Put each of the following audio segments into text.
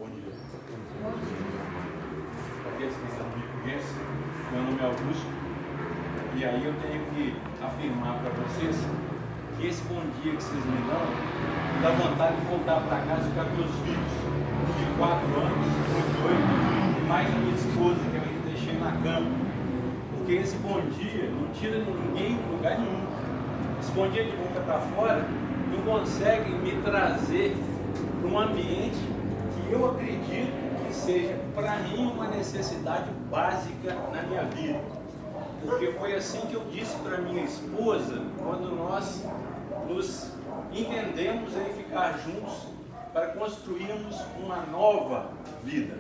Bom dia. Para aqueles que ainda não me conhecem, meu nome é Augusto. E aí eu tenho que afirmar para vocês que esse bom dia que vocês me dão, me dá vontade de voltar para casa e ficar com meus filhos, de 4 anos, 8, e mais a minha esposa, que eu ainda deixei na cama. Porque esse bom dia não tira ninguém em lugar nenhum. Esse bom dia de boca para fora não consegue me trazer para um ambiente que eu acredito que seja, para mim, uma necessidade básica na minha vida. Porque foi assim que eu disse para minha esposa, quando nós nos entendemos em ficar juntos para construirmos uma nova vida.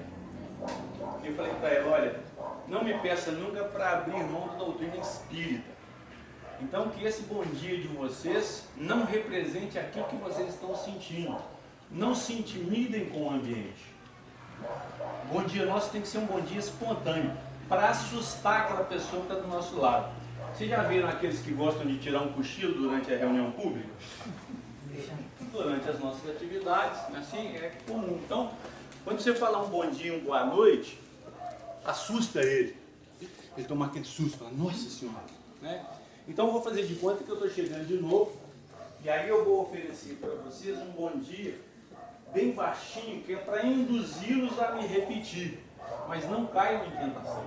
Eu falei para ela, olha, não me peça nunca para abrir mão da doutrina espírita. Então que esse bom dia de vocês não represente aquilo que vocês estão sentindo. Não se intimidem com o ambiente. O bom dia nosso tem que ser um bom dia espontâneo, para assustar aquela pessoa que está do nosso lado. Vocês já viram aqueles que gostam de tirar um cochilo durante a reunião pública? Durante as nossas atividades, assim, é comum. Então, quando você falar um bom dia, um boa noite, assusta ele. Ele toma aquele susto, fala, nossa senhora, né? Então eu vou fazer de conta que eu estou chegando de novo, e aí eu vou oferecer para vocês um bom dia, bem baixinho, que é para induzi-los a me repetir, mas não caiam em tentação.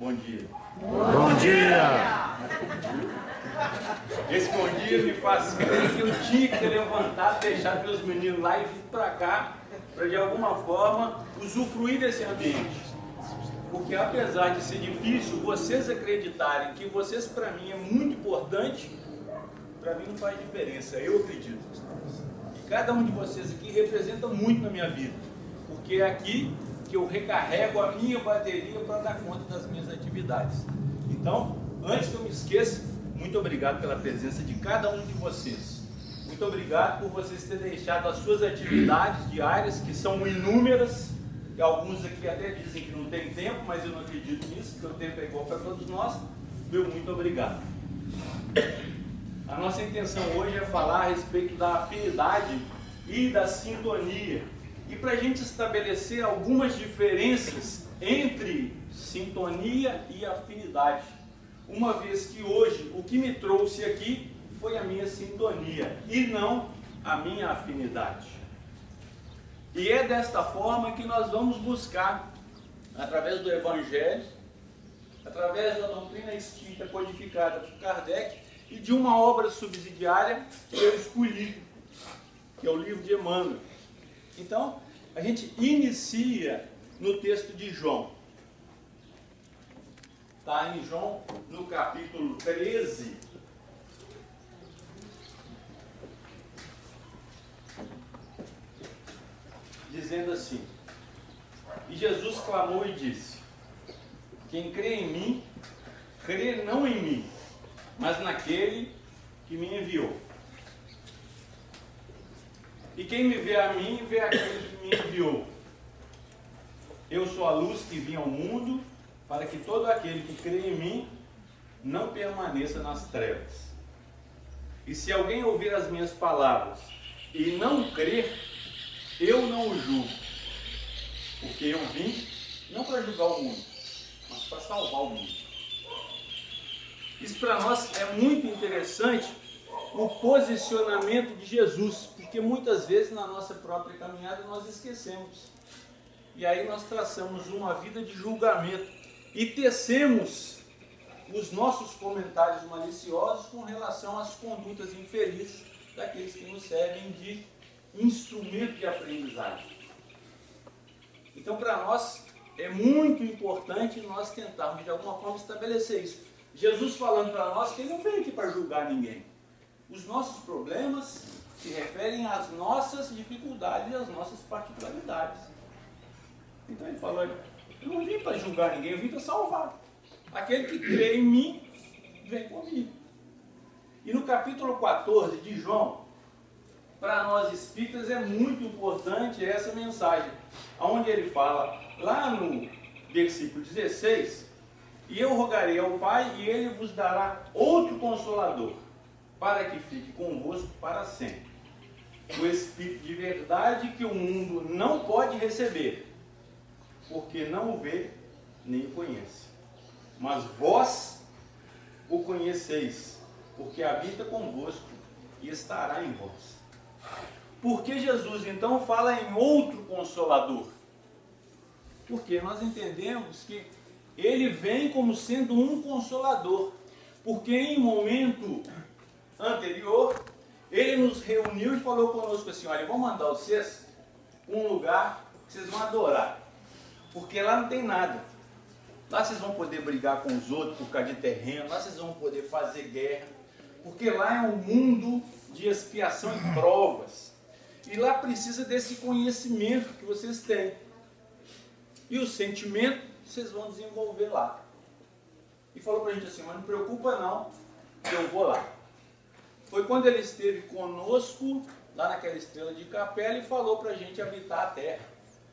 Bom dia. Bom dia! Esse bom dia me faz crer que eu tinha que ter levantado, deixar meus meninos lá e vir para cá, para de alguma forma usufruir desse ambiente. Porque apesar de ser difícil, vocês acreditarem que vocês para mim é muito importante, para mim não faz diferença, eu acredito. E cada um de vocês aqui representa muito na minha vida, porque é aqui que eu recarrego a minha bateria para dar conta das minhas atividades. Então, antes que eu me esqueça, muito obrigado pela presença de cada um de vocês. Muito obrigado por vocês terem deixado as suas atividades diárias, que são inúmeras, e alguns aqui até dizem que não tem tempo, mas eu não acredito nisso, porque o tempo é igual para todos nós. Meu muito obrigado. A nossa intenção hoje é falar a respeito da afinidade e da sintonia. E para a gente estabelecer algumas diferenças entre sintonia e afinidade. Uma vez que hoje o que me trouxe aqui foi a minha sintonia e não a minha afinidade. E é desta forma que nós vamos buscar, através do Evangelho, através da doutrina espírita codificada por Kardec e de uma obra subsidiária que eu escolhi, que é o livro de Emmanuel. Então, a gente inicia no texto de João. Está em João, no capítulo 13. Dizendo assim, e Jesus clamou e disse, quem crê em mim, crê não em mim, mas naquele que me enviou. E quem me vê a mim, vê aquele que me enviou. Eu sou a luz que vim ao mundo, para que todo aquele que crê em mim, não permaneça nas trevas. E se alguém ouvir as minhas palavras e não crer, eu não o julgo, porque eu vim não para julgar o mundo, mas para salvar o mundo. Isso para nós é muito interessante, o posicionamento de Jesus, porque muitas vezes na nossa própria caminhada nós esquecemos. E aí nós traçamos uma vida de julgamento e tecemos os nossos comentários maliciosos com relação às condutas infelizes daqueles que nos servem de instrumento de aprendizagem. Então, para nós, é muito importante nós tentarmos, de alguma forma, estabelecer isso. Jesus falando para nós que ele não vem aqui para julgar ninguém. Os nossos problemas se referem às nossas dificuldades e às nossas particularidades. Então ele falou, eu não vim para julgar ninguém, eu vim para salvar. Aquele que crê em mim, vem comigo. E no capítulo 14 de João, para nós espíritas é muito importante essa mensagem, onde ele fala, lá no versículo 16, e eu rogarei ao Pai e ele vos dará outro Consolador, para que fique convosco para sempre. o Espírito de verdade que o mundo não pode receber, porque não o vê nem o conhece. Mas vós o conheceis, porque habita convosco e estará em vós. Por que Jesus então fala em outro Consolador? Porque nós entendemos que ele vem como sendo um Consolador, porque em momento anterior ele nos reuniu e falou conosco assim: olha, eu vou mandar vocês para um lugar que vocês vão adorar, porque lá não tem nada. Lá vocês vão poder brigar com os outros por causa de terreno, lá vocês vão poder fazer guerra, porque lá é um mundo de expiação e provas. E lá precisa desse conhecimento que vocês têm. E o sentimento vocês vão desenvolver lá. E falou para a gente assim: mas não preocupa não, que eu vou lá. Foi quando ele esteve conosco, lá naquela estrela de Capela, e falou para a gente habitar a terra.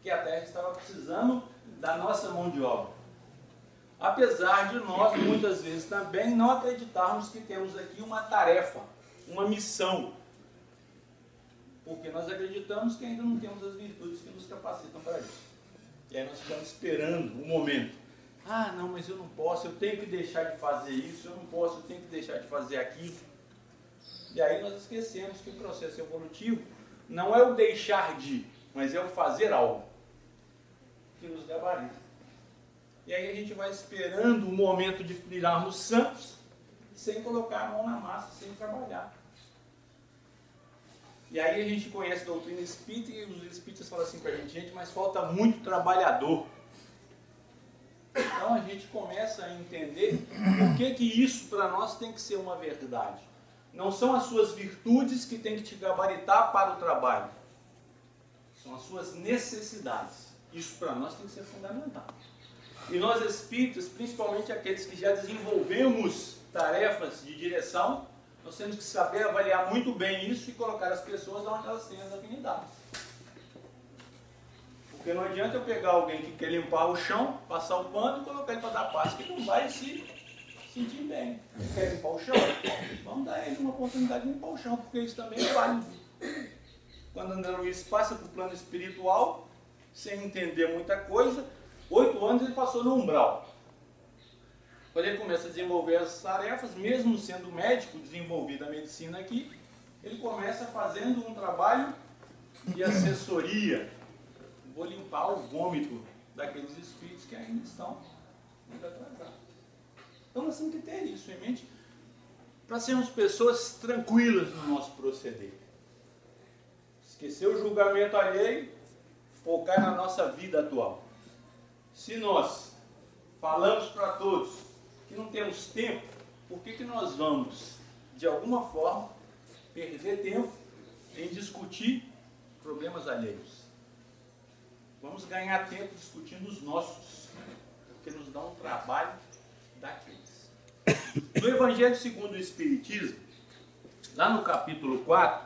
Que a terra estava precisando da nossa mão de obra. Apesar de nós, muitas vezes também, não acreditarmos que temos aqui uma tarefa, uma missão. Porque nós acreditamos que ainda não temos as virtudes que nos capacitam para isso. E aí nós ficamos esperando o momento. Ah, não, mas eu não posso, eu tenho que deixar de fazer isso, eu não posso, eu tenho que deixar de fazer aquilo. E aí nós esquecemos que o processo evolutivo não é o deixar de, mas é o fazer algo que nos gabarita. E aí a gente vai esperando o momento de virarmos santos, sem colocar a mão na massa, sem trabalhar. E aí a gente conhece a doutrina espírita e os espíritas falam assim para a gente: mas falta muito trabalhador. Então a gente começa a entender por que isso para nós tem que ser uma verdade. Não são as suas virtudes que tem que te gabaritar para o trabalho. São as suas necessidades. Isso para nós tem que ser fundamental. E nós espíritas, principalmente aqueles que já desenvolvemos tarefas de direção, nós temos que saber avaliar muito bem isso e colocar as pessoas onde elas têm as afinidades. Porque não adianta eu pegar alguém que quer limpar o chão, passar o pano e colocar ele para dar passo, que não vai se sentir bem. Ele quer limpar o chão? Vamos dar a ele uma oportunidade de limpar o chão, porque isso também é válido. Quando André Luiz passa para o plano espiritual, sem entender muita coisa, 8 anos ele passou no umbral. Quando ele começa a desenvolver as tarefas, mesmo sendo médico, desenvolvido a medicina aqui, ele começa fazendo um trabalho de assessoria. Vou limpar o vômito daqueles espíritos que ainda estão muito atrasados. Então nós temos que ter isso em mente para sermos pessoas tranquilas no nosso proceder. Esquecer o julgamento alheio, focar na nossa vida atual. Se nós falamos para todos que não temos tempo, por que nós vamos, de alguma forma, perder tempo em discutir problemas alheios? Vamos ganhar tempo discutindo os nossos, porque nos dá um trabalho daqueles. No Evangelho segundo o Espiritismo, lá no capítulo 4,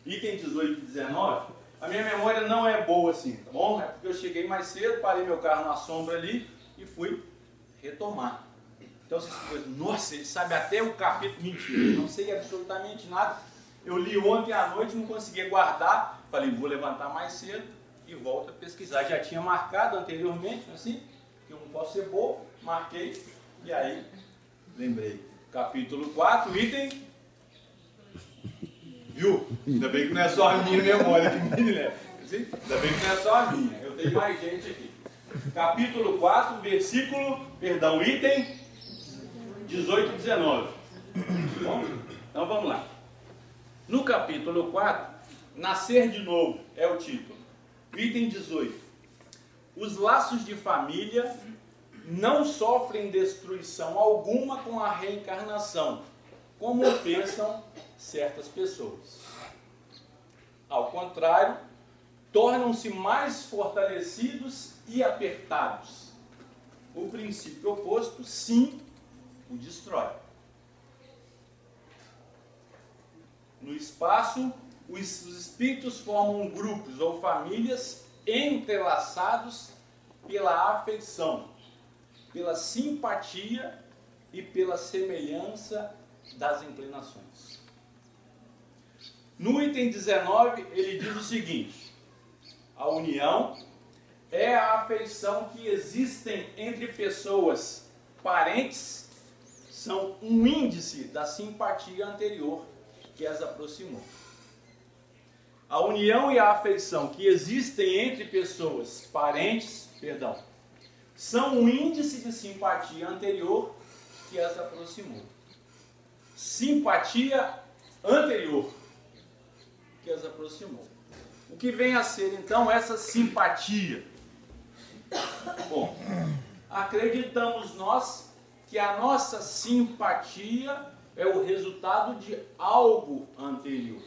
item 18 e 19, a minha memória não é boa assim, tá bom? É porque eu cheguei mais cedo, parei meu carro na sombra ali e fui retomar. Então vocês pensam: nossa, ele sabe até o capítulo. Mentira, não sei absolutamente nada. Eu li ontem à noite, não conseguia guardar. Falei: vou levantar mais cedo e volto a pesquisar. Já tinha marcado anteriormente, assim, que eu não posso ser bobo. Marquei e aí lembrei. Capítulo 4, item. Viu? Ainda bem que não é só a minha memória que me leva. Ainda bem que não é só a minha. Eu tenho mais gente aqui. Capítulo 4, item 18 e 19. Bom, então vamos lá. No capítulo 4, Nascer de Novo é o título. Item 18. Os laços de família não sofrem destruição alguma com a reencarnação, como pensam certas pessoas. Ao contrário, tornam-se mais fortalecidos e apertados. O princípio oposto, sim, o destrói. No espaço, os espíritos formam grupos ou famílias entrelaçados pela afeição, pela simpatia e pela semelhança das inclinações. No item 19, ele diz o seguinte: a união é a afeição que existem entre pessoas parentes, são um índice da simpatia anterior que as aproximou. A união e a afeição que existem entre pessoas parentes, são um índice de simpatia anterior que as aproximou. Simpatia anterior que as aproximou. O que vem a ser então essa simpatia? Bom, acreditamos nós que a nossa simpatia é o resultado de algo anterior.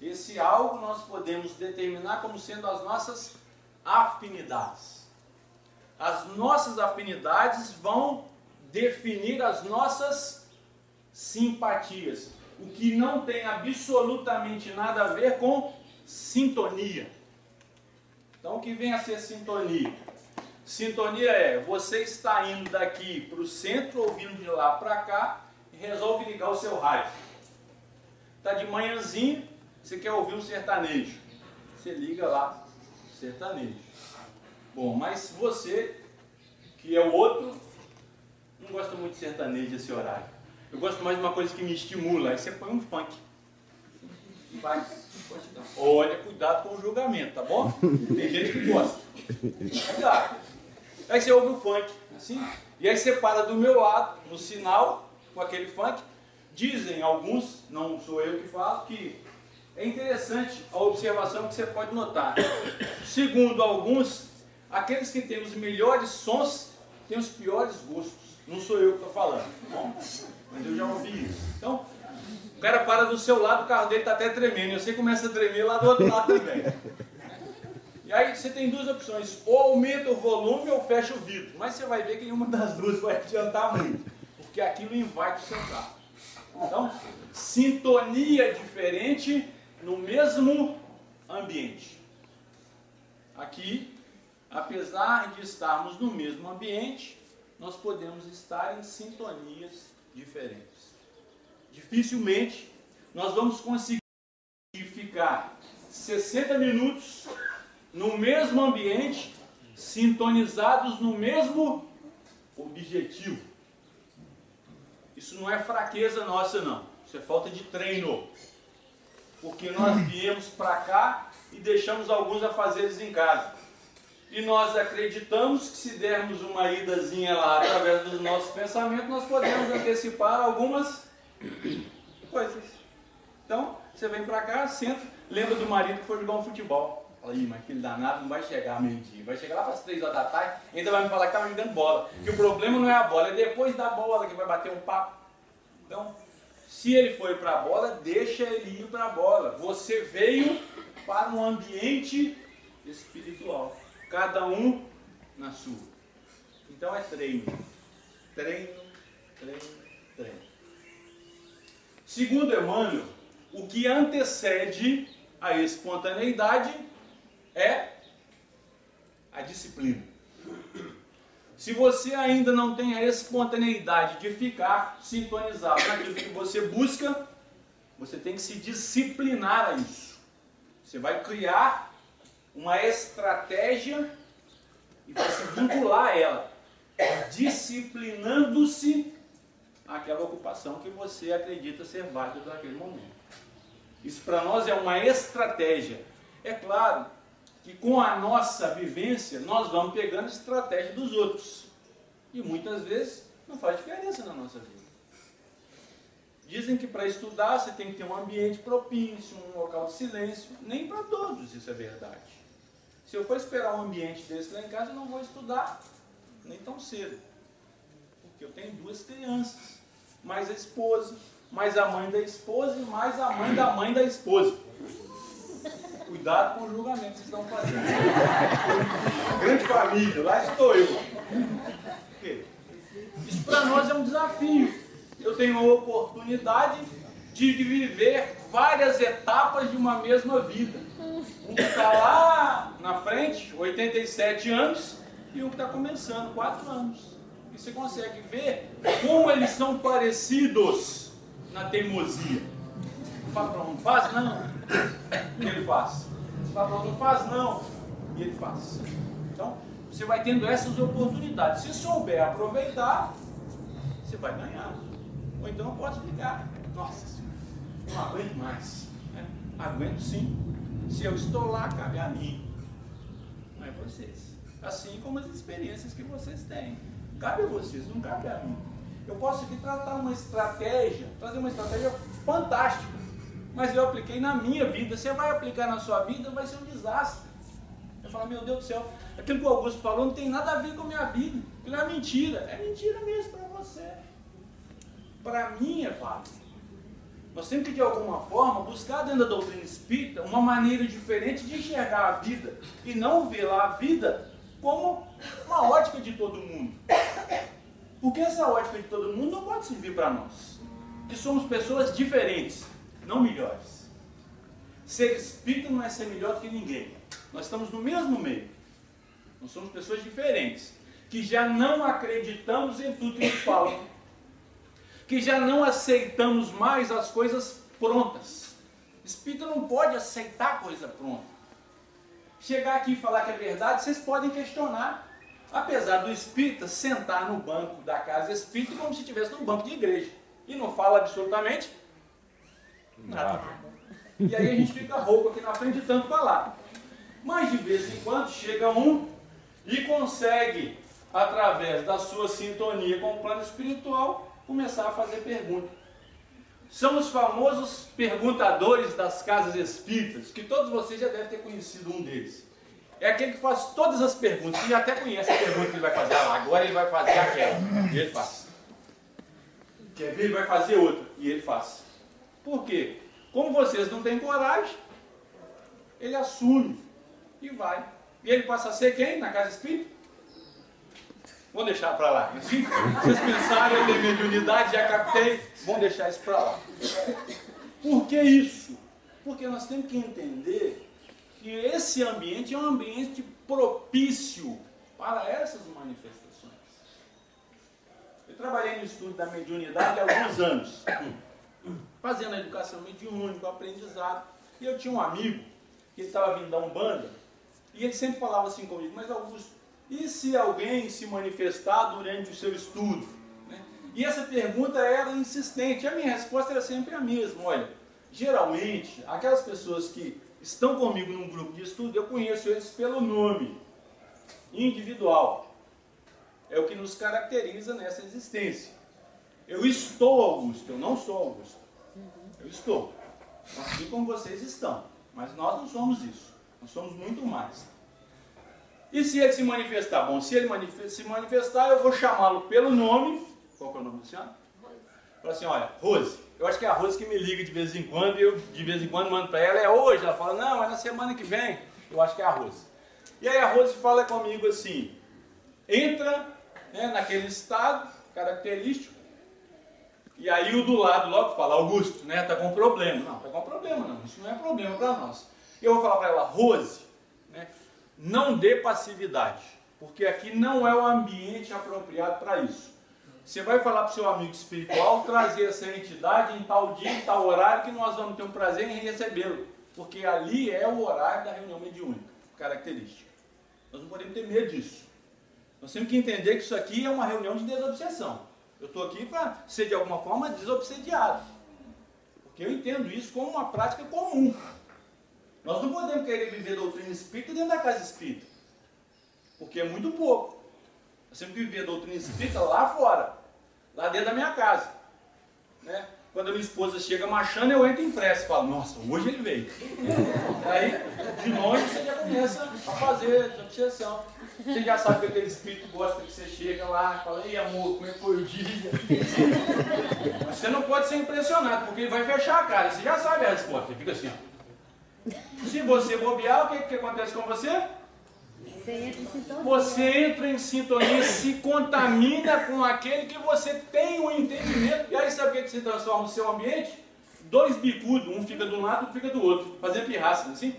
Esse algo nós podemos determinar como sendo as nossas afinidades. As nossas afinidades vão definir as nossas simpatias, o que não tem absolutamente nada a ver com sintonia. Então, o que vem a ser sintonia? Sintonia é você está indo daqui para o centro, ou vindo de lá para cá, e resolve ligar o seu rádio. Está de manhãzinho, você quer ouvir um sertanejo. Você liga lá, sertanejo. Bom, mas você, que é o outro, não gosta muito de sertanejo esse horário. Eu gosto mais de uma coisa que me estimula. Aí você põe um funk. E vai. Olha, cuidado com o julgamento, tá bom? Tem gente que gosta. Cuidado. Aí você ouve o funk, assim. E aí você para do meu lado, no sinal, com aquele funk. Dizem alguns, não sou eu que falo, que é interessante a observação que você pode notar. Segundo alguns, aqueles que têm os melhores sons têm os piores gostos. Não sou eu que estou falando, bom, mas eu já ouvi isso. Então, o cara para do seu lado, o carro dele está até tremendo, e você começa a tremer lá do outro lado também. E aí você tem duas opções, ou aumenta o volume ou fecha o vidro. Mas você vai ver que nenhuma das duas vai adiantar muito, porque aquilo invade o seu carro. Então, sintonia diferente no mesmo ambiente. Aqui, apesar de estarmos no mesmo ambiente, nós podemos estar em sintonias diferentes. Dificilmente nós vamos conseguir ficar 60 minutos no mesmo ambiente, sintonizados no mesmo objetivo. Isso não é fraqueza nossa, não. Isso é falta de treino. Porque nós viemos para cá e deixamos alguns afazeres em casa. E nós acreditamos que se dermos uma idazinha lá através dos nossos pensamentos, nós podemos antecipar algumas coisas. Então, você vem para cá, senta, lembra do marido que foi jogar um futebol. Fala, ih, mas aquele danado não vai chegar meio-dia, vai chegar lá para as 3 horas da tarde, ainda vai me falar que estava jogando bola. Que o problema não é a bola, é depois da bola que vai bater um papo. Então, se ele foi para a bola, deixa ele ir para a bola. Você veio para um ambiente espiritual. Cada um na sua. Então é treino. Treino, treino, treino. Segundo Emmanuel, o que antecede a espontaneidade é a disciplina. Se você ainda não tem a espontaneidade de ficar sintonizado naquilo que você busca, você tem que se disciplinar a isso. Você vai criar uma estratégia e vai se vincular a ela, disciplinando-se àquela ocupação que você acredita ser válida naquele momento. Isso para nós é uma estratégia. É claro que com a nossa vivência nós vamos pegando a estratégia dos outros e muitas vezes não faz diferença na nossa vida. Dizem que para estudar você tem que ter um ambiente propício, um local de silêncio. Nem para todos isso é verdade. Se eu for esperar um ambiente desse lá em casa, eu não vou estudar nem tão cedo. Porque eu tenho 2 crianças, mais a esposa, mais a mãe da esposa e mais a mãe da esposa. Cuidado com o julgamento que vocês estão fazendo. Grande família, lá estou eu. Isso para nós é um desafio. Eu tenho a oportunidade de viver várias etapas de uma mesma vida. Um que está lá na frente, 87 anos, e um que está começando, 4 anos. E você consegue ver como eles são parecidos na teimosia. fala para um, faz não, e ele faz. Você fala para outro, não faz não, e ele faz. Então, você vai tendo essas oportunidades. Se souber aproveitar, você vai ganhar. Ou então pode ficar, nossa senhora, não aguento mais. Né? Aguento sim. Se eu estou lá, cabe a mim. Não é vocês. Assim como as experiências que vocês têm. Cabe a vocês, não cabe a mim. Eu posso aqui trazer uma estratégia fantástica, mas eu apliquei na minha vida. Você vai aplicar na sua vida, vai ser um desastre. Eu falo, meu Deus do céu, aquilo que o Augusto falou não tem nada a ver com a minha vida. Aquilo é mentira. É mentira mesmo para você. Para mim é válido. Nós temos que, de alguma forma, buscar dentro da doutrina espírita uma maneira diferente de enxergar a vida e não ver lá a vida como uma ótica de todo mundo. Porque essa ótica de todo mundo não pode servir para nós, que somos pessoas diferentes, não melhores. Ser espírita não é ser melhor do que ninguém. Nós estamos no mesmo meio. Nós somos pessoas diferentes, que já não acreditamos em tudo que nos falam, que já não aceitamos mais as coisas prontas. Espírita não pode aceitar coisa pronta. Chegar aqui e falar que é verdade, vocês podem questionar. Apesar do espírita sentar no banco da casa espírita como se estivesse num banco de igreja. E não fala absolutamente nada. E aí a gente fica rouco aqui na frente de tanto falar. Mas de vez em quando chega um e consegue, através da sua sintonia com o plano espiritual, começar a fazer perguntas. São os famosos perguntadores das casas espíritas, que todos vocês já devem ter conhecido um deles. É aquele que faz todas as perguntas, que já até conhece a pergunta que ele vai fazer. Agora ele vai fazer aquela, e ele faz. Quer ver? Ele vai fazer outra, e ele faz. Por quê? Como vocês não têm coragem, ele assume e vai. E ele passa a ser quem na casa espírita? Vou deixar para lá. Assim, vocês pensaram em mediunidade, já captei, vão deixar isso para lá. Por que isso? Porque nós temos que entender que esse ambiente é um ambiente propício para essas manifestações. Eu trabalhei no estudo da mediunidade há alguns anos, fazendo a educação mediúnica, o aprendizado, e eu tinha um amigo que estava vindo da Umbanda, e ele sempre falava assim comigo, mas Augusto, e se alguém se manifestar durante o seu estudo? Né? E essa pergunta era insistente, a minha resposta era sempre a mesma, olha, geralmente, aquelas pessoas que estão comigo num grupo de estudo, eu conheço eles pelo nome individual. É o que nos caracteriza nessa existência. Eu estou Augusto, eu não sou Augusto. Eu estou. Assim como vocês estão. Mas nós não somos isso. Nós somos muito mais. E se ele se manifestar? Bom, se ele se manifestar, eu vou chamá-lo pelo nome. Qual que é o nome do senhor? Fala assim, olha, Rose. Eu acho que é a Rose que me liga de vez em quando, e eu de vez em quando mando para ela, é hoje. Ela fala, não, é na semana que vem. Eu acho que é a Rose. E aí a Rose fala comigo assim, entra, né, naquele estado característico, e aí o do lado logo fala, Augusto, né, tá com problema. Não, tá com problema não, isso não é problema para nós. Eu vou falar para ela, Rose, né, não dê passividade, porque aqui não é o ambiente apropriado para isso. Você vai falar para o seu amigo espiritual trazer essa entidade em tal dia, em tal horário, que nós vamos ter um prazer em recebê-lo. Porque ali é o horário da reunião mediúnica, característica. Nós não podemos ter medo disso. Nós temos que entender que isso aqui é uma reunião de desobsessão. Eu estou aqui para ser de alguma forma desobsediado. Porque eu entendo isso como uma prática comum. Nós não podemos querer viver doutrina espírita dentro da casa espírita. Porque é muito pouco. Nós temos que viver a doutrina espírita lá fora, lá dentro da minha casa. Né? Quando a minha esposa chega marchando, eu entro em pressa e falo, nossa, hoje ele veio. Aí, de longe, você já começa a fazer obsessão. Você já sabe que aquele espírito gosta que você chega lá e fala, ei amor, como é que foi o dia? Mas você não pode ser impressionado, porque ele vai fechar a cara. Você já sabe a resposta, ele fica assim, ó. Se você bobear, o que acontece com você? Você entra em sintonia, se contamina com aquele que você tem um entendimento. E aí sabe o que se transforma no seu ambiente? Dois bicudos, um fica de um lado, outro fica do outro, fazendo pirraça, assim.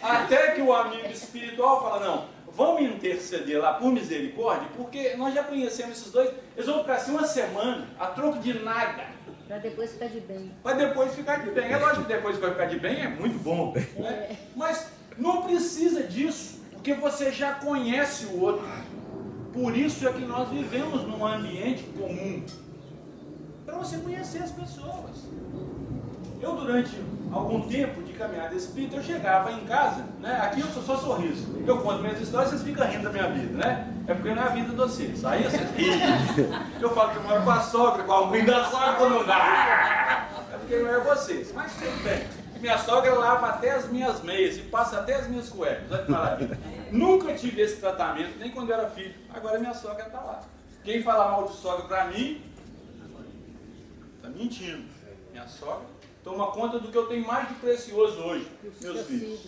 Até que o amigo espiritual fala, não, vamos interceder lá por misericórdia, porque nós já conhecemos esses dois, eles vão ficar assim uma semana, a troco de nada. Para depois ficar de bem. Para depois ficar de bem. É lógico que depois que vai ficar de bem é muito bom. Né? Mas não precisa disso, porque você já conhece o outro. Por isso é que nós vivemos num ambiente comum. Para você conhecer as pessoas. Eu, durante algum tempo de caminhada espírita, eu chegava em casa, né? Aqui eu só sorriso. Eu conto minhas histórias, vocês ficam rindo da minha vida, né? É porque não é a vida de vocês. Aí vocês riem. Eu falo que eu moro com a sogra, com a mãe da sogra, não dá. É porque não é vocês. Mas tudo bem. Minha sogra lava até as minhas meias e passa até as minhas cuecas. Olha que maravilha. Nunca tive esse tratamento, nem quando eu era filho. Agora minha sogra está lá. Quem fala mal de sogra para mim, está mentindo. Minha sogra toma conta do que eu tenho mais de precioso hoje, meus filhos.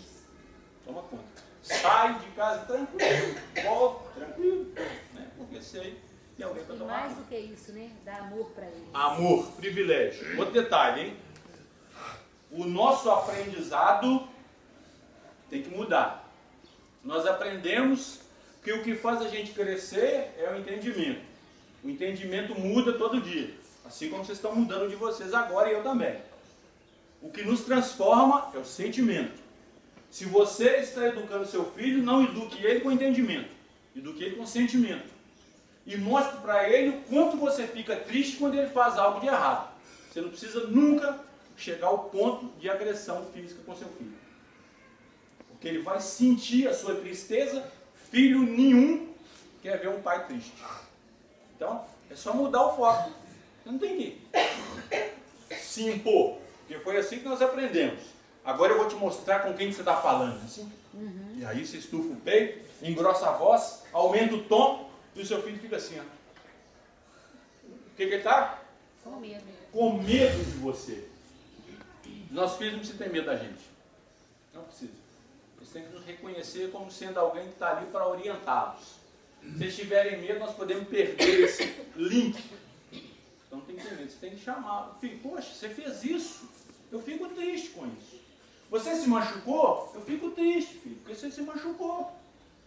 Toma conta. Saio de casa tranquilo, volto tranquilo, né? Porque sei que alguém para tomar. E mais do que isso, né? Dá amor para eles. Amor, privilégio. Outro detalhe, hein? O nosso aprendizado tem que mudar. Nós aprendemos que o que faz a gente crescer é o entendimento. O entendimento muda todo dia. Assim como vocês estão mudando de vocês agora e eu também. O que nos transforma é o sentimento. Se você está educando seu filho, não eduque ele com entendimento. Eduque ele com sentimento. E mostre para ele o quanto você fica triste quando ele faz algo de errado. Você não precisa nunca chegar ao ponto de agressão física com seu filho. Porque ele vai sentir a sua tristeza. Filho nenhum quer ver um pai triste. Então, é só mudar o foco. Você não tem que se impor. Porque foi assim que nós aprendemos. Agora eu vou te mostrar com quem você está falando. Assim? E aí você estufa o peito, engrossa a voz, aumenta o tom e o seu filho fica assim. Ó. O que ele está? Com medo. Com medo de você. Nossos filhos não precisam ter medo da gente. Não precisa. Eles têm que nos reconhecer como sendo alguém que está ali para orientá-los. Se eles tiverem medo, nós podemos perder esse link. Então não tem que ter medo. Você tem que chamar. Filho, poxa, você fez isso. Eu fico triste com isso. Você se machucou? Eu fico triste, filho, porque você se machucou.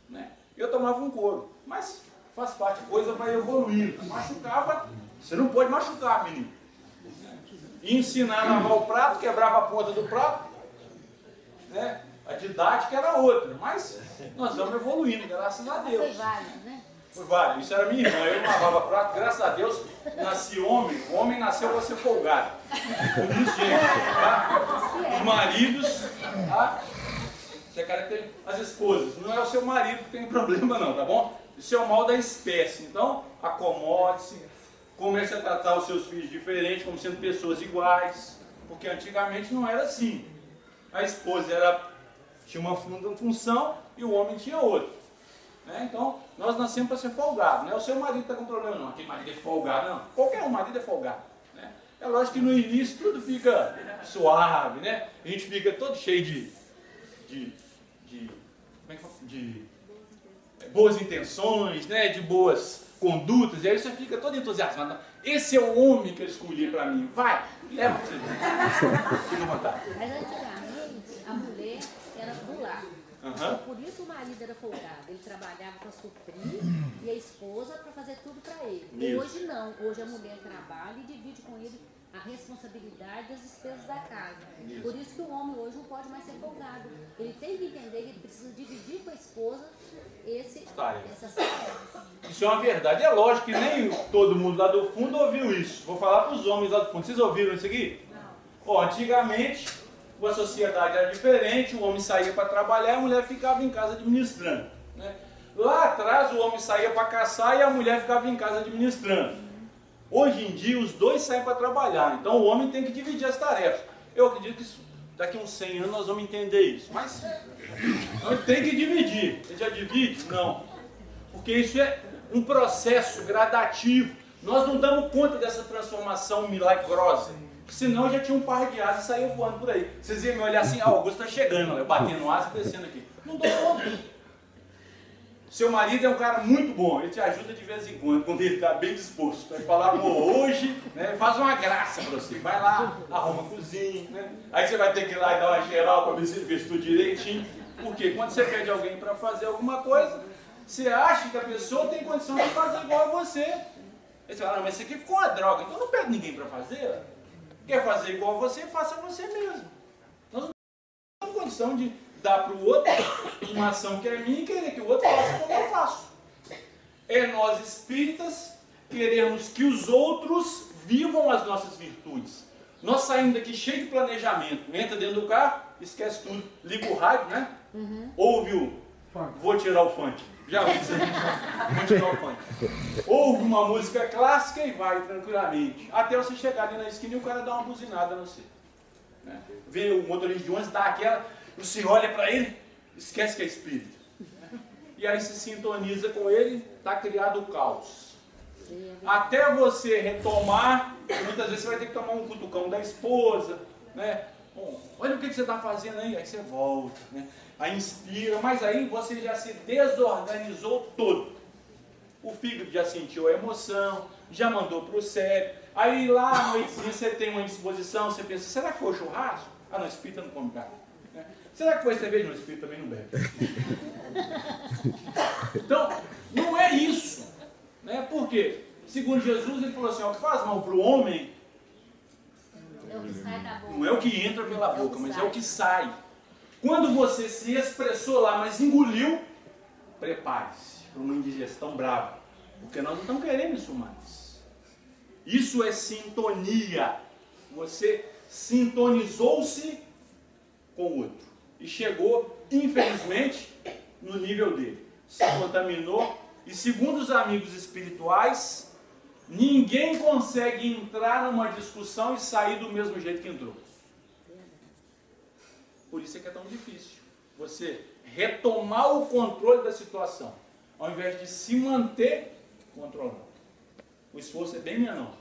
Né? Eu tomava um couro. Mas faz parte, a coisa vai evoluindo. Machucava, você não pode machucar, menino. Ensinar a lavar o prato, quebrava a ponta do prato. Né? A didática era outra, mas nós vamos evoluindo, graças a Deus. Foi válido, né? Foi válido. Isso era minha irmã, eu não lavava prato, graças a Deus, nasci homem. O homem nasceu para ser folgado. Por isso, gente, tá? Os maridos, tá? Você caracteriza as esposas. Não é o seu marido que tem problema não, tá bom? Isso é o mal da espécie. Então, acomode-se, comece a tratar os seus filhos diferente, como sendo pessoas iguais. Porque antigamente não era assim. A esposa tinha uma função e o homem tinha outra. Né? Então, nós nascemos para ser folgado. Não é o seu marido que está com problema, não. Aquele marido é folgado, não. Qualquer um marido é folgado. Né? É lógico que no início tudo fica suave, né? A gente fica todo cheio de boas intenções, né? De boas condutas, e aí você fica todo entusiasmado. Esse é o homem que eu escolhi para mim. Vai, leva para você. Fica à vontade. Mas antigamente, a mulher era do lar. Por isso o marido era folgado. Ele trabalhava para suprir e a esposa para fazer tudo para ele. Isso. Hoje não. Hoje a mulher trabalha e divide com ele a responsabilidade das despesas da casa. Isso. Por isso que o homem hoje não pode mais ser folgado. Ele tem que entender que ele precisa dividir com a esposa essas tarefas. Isso é uma verdade. É lógico que nem todo mundo lá do fundo ouviu isso. Vou falar para os homens lá do fundo. Vocês ouviram isso aqui? Não. Ó, antigamente, a sociedade era diferente. O homem saía para trabalhar e a mulher ficava em casa administrando. Né? Lá atrás, o homem saía para caçar e a mulher ficava em casa administrando. Hoje em dia, os dois saem para trabalhar. Então, o homem tem que dividir as tarefas. Eu acredito que daqui a uns 100 anos nós vamos entender isso. Mas nós tem que dividir. Você já divide? Não. Porque isso é um processo gradativo. Nós não damos conta dessa transformação milagrosa. Senão já tinha um par de asas e saía voando por aí. Vocês iam me olhar assim, o Augusto está chegando, batendo asa e descendo aqui. Não dou conta. Seu marido é um cara muito bom, ele te ajuda de vez em quando ele está bem disposto. Vai falar, hoje, né, faz uma graça para você. Vai lá, arruma a cozinha, né? Aí você vai ter que ir lá e dar uma geral para ver se ele fez tudo direitinho. Porque quando você pede alguém para fazer alguma coisa, você acha que a pessoa tem condição de fazer igual a você. Aí você fala, mas isso aqui ficou uma droga, então não pede ninguém para fazer. Quer fazer igual a você, faça você mesmo. Nós não temos condição de dar para o outro uma ação que é minha e querer que o outro faça como eu faço. É nós espíritas queremos que os outros vivam as nossas virtudes. Nós saímos daqui cheio de planejamento, entra dentro do carro, esquece tudo, liga o rádio, né? Ouve o... Vou tirar o funk. Já ouvi isso aí. Vou tirar o funk. Ouve uma música clássica e vai tranquilamente. Até você chegar ali na esquina e o cara dá uma buzinada no você. Né? Vê o motorista de ônibus, dá aquela, você olha para ele, esquece que é espírito. E aí se sintoniza com ele, está criado o caos. Até você retomar, muitas vezes você vai ter que tomar um cutucão da esposa, né? Bom, olha o que você está fazendo aí você volta, né? Aí inspira, mas aí você já se desorganizou todo. O fígado já sentiu a emoção, já mandou para o cérebro. Aí lá à noitezinha você tem uma disposição, você pensa, será que foi o churrasco? Ah não, espírita não come carne. Né? Será que foi cerveja? Não, espírita também não bebe. Então, não é isso. Né? Por quê? Segundo Jesus, ele falou assim, ó, o que faz mal para o homem É o que sai da boca. não é o que entra pela boca, mas é o que sai. Quando você se expressou lá, mas engoliu, prepare-se para uma indigestão brava. Porque nós não estamos querendo isso mais. Isso é sintonia. Você sintonizou-se com o outro. E chegou, infelizmente, no nível dele. Se contaminou. E segundo os amigos espirituais, ninguém consegue entrar numa discussão e sair do mesmo jeito que entrou. Por isso é que é tão difícil você retomar o controle da situação, ao invés de se manter controlado. O esforço é bem menor.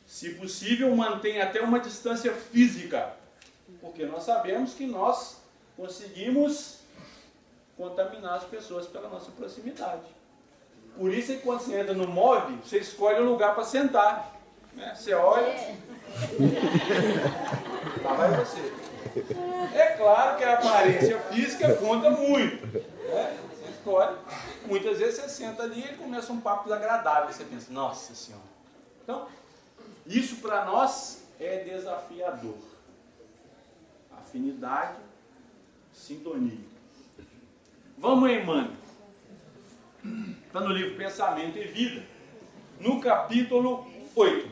Se possível, mantenha até uma distância física, porque nós sabemos que nós conseguimos contaminar as pessoas pela nossa proximidade. Por isso é que quando você entra no MOV, você escolhe um lugar para sentar. Né? Você olha, lá vai você. É claro que a aparência física conta muito. Né? Você escolhe. Muitas vezes você senta ali e começa um papo desagradável. Você pensa, nossa senhora. Então, isso para nós é desafiador. Afinidade, sintonia. Vamos em Emmanuel. Está no livro Pensamento e Vida, no capítulo 8.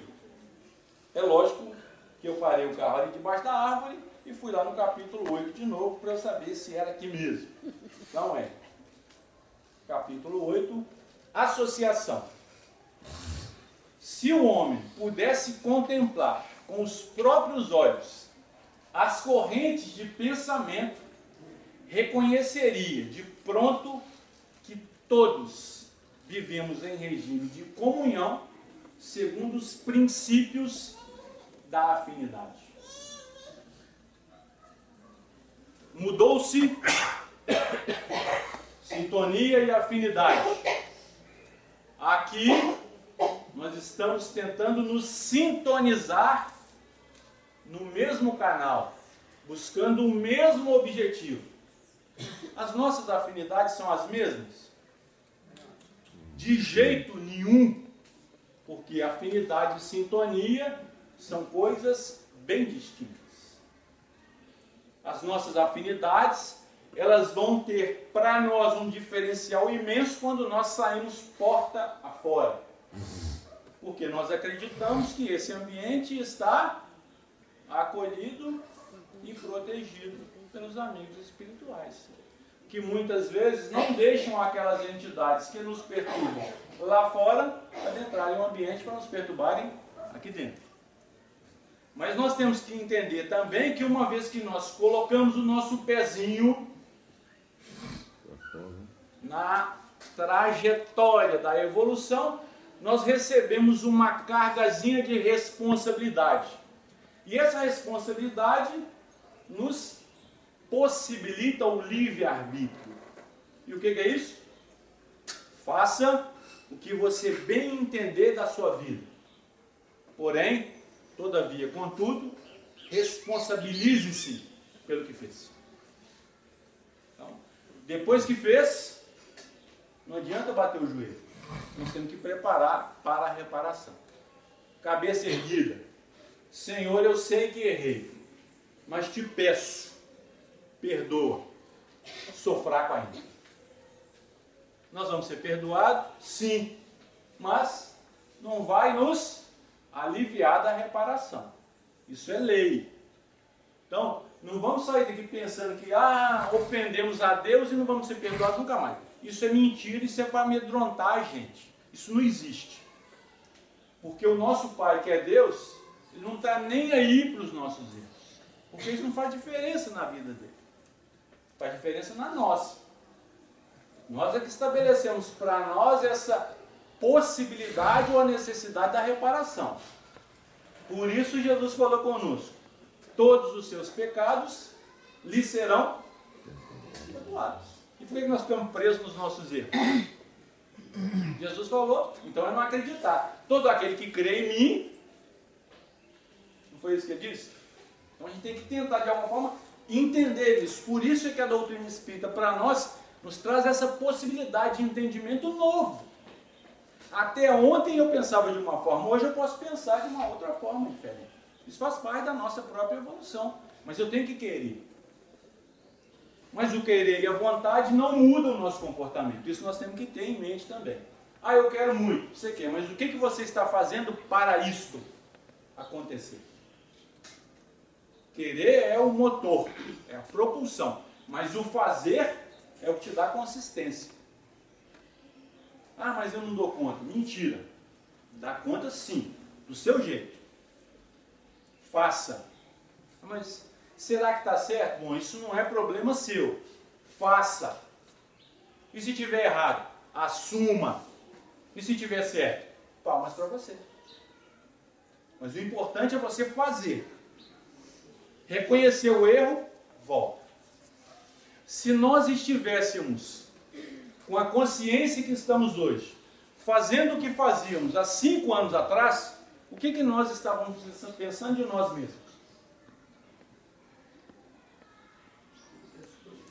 É lógico que eu parei o carro ali debaixo da árvore e fui lá no capítulo 8 de novo para eu saber se era aqui mesmo. Não é. Capítulo 8, associação. Se o homem pudesse contemplar com os próprios olhos as correntes de pensamento, reconheceria de pronto que todos vivemos em regime de comunhão segundo os princípios da afinidade. Mudou-se sintonia e afinidade. Aqui nós estamos tentando nos sintonizar no mesmo canal, buscando o mesmo objetivo. As nossas afinidades são as mesmas? De jeito nenhum, porque afinidade e sintonia são coisas bem distintas. As nossas afinidades, elas vão ter para nós um diferencial imenso quando nós saímos porta afora. Porque nós acreditamos que esse ambiente está acolhido e protegido pelos amigos espirituais, que muitas vezes não deixam aquelas entidades que nos perturbam lá fora adentrarem o ambiente para nos perturbarem aqui dentro. Mas nós temos que entender também que uma vez que nós colocamos o nosso pezinho na trajetória da evolução, nós recebemos uma cargazinha de responsabilidade. E essa responsabilidade nos possibilita o livre-arbítrio. E o que é isso? Faça o que você bem entender da sua vida. Porém, todavia, contudo, responsabilize-se pelo que fez. Então, depois que fez, não adianta bater o joelho. Nós temos que preparar para a reparação. Cabeça erguida. Senhor, eu sei que errei, mas te peço, perdoa, sou fraco ainda. Nós vamos ser perdoados? Sim, mas não vai nos aliviar da reparação. Isso é lei. Então, não vamos sair daqui pensando que ofendemos a Deus e não vamos ser perdoados nunca mais. Isso é mentira, isso é para amedrontar a gente. Isso não existe. Porque o nosso Pai, que é Deus, Ele não está nem aí para os nossos erros. Porque isso não faz diferença na vida dele. Faz diferença na nossa. Nós é que estabelecemos para nós essa possibilidade ou a necessidade da reparação. Por isso Jesus falou conosco: todos os seus pecados lhe serão perdoados. E por que nós ficamos presos nos nossos erros? Jesus falou, então é não acreditar. Todo aquele que crê em mim, não foi isso que ele disse? Então a gente tem que tentar de alguma forma entender isso. Por isso é que a doutrina espírita para nós nos traz essa possibilidade de entendimento novo. Até ontem eu pensava de uma forma, hoje eu posso pensar de uma outra forma diferente. Isso faz parte da nossa própria evolução. Mas eu tenho que querer. Mas o querer e a vontade não mudam o nosso comportamento. Isso nós temos que ter em mente também. Eu quero muito, você quer, mas o que você está fazendo para isto acontecer? Querer é o motor, é a propulsão. Mas o fazer é o que te dá consistência. Mas eu não dou conta. Mentira. Dá conta sim, do seu jeito. Faça. Mas será que está certo? Bom, isso não é problema seu. Faça. E se tiver errado? Assuma. E se tiver certo? Palmas para você. Mas o importante é você fazer. Reconhecer o erro, volta. Se nós estivéssemos com a consciência que estamos hoje, fazendo o que fazíamos há 5 anos atrás, o que nós estávamos pensando de nós mesmos?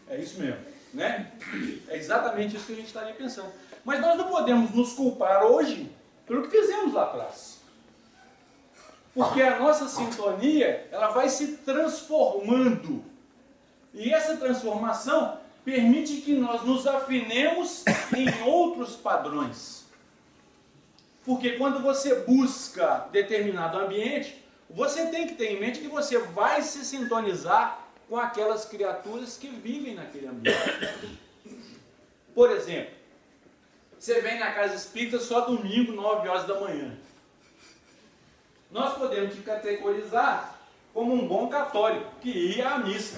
É isso mesmo, né? É exatamente isso que a gente estaria pensando. Mas nós não podemos nos culpar hoje pelo que fizemos lá atrás. Porque a nossa sintonia, ela vai se transformando. E essa transformação permite que nós nos afinemos em outros padrões. Porque quando você busca determinado ambiente, você tem que ter em mente que você vai se sintonizar com aquelas criaturas que vivem naquele ambiente. Por exemplo, você vem na casa espírita só domingo, 9 horas da manhã. Nós podemos te categorizar como um bom católico, que ia à missa.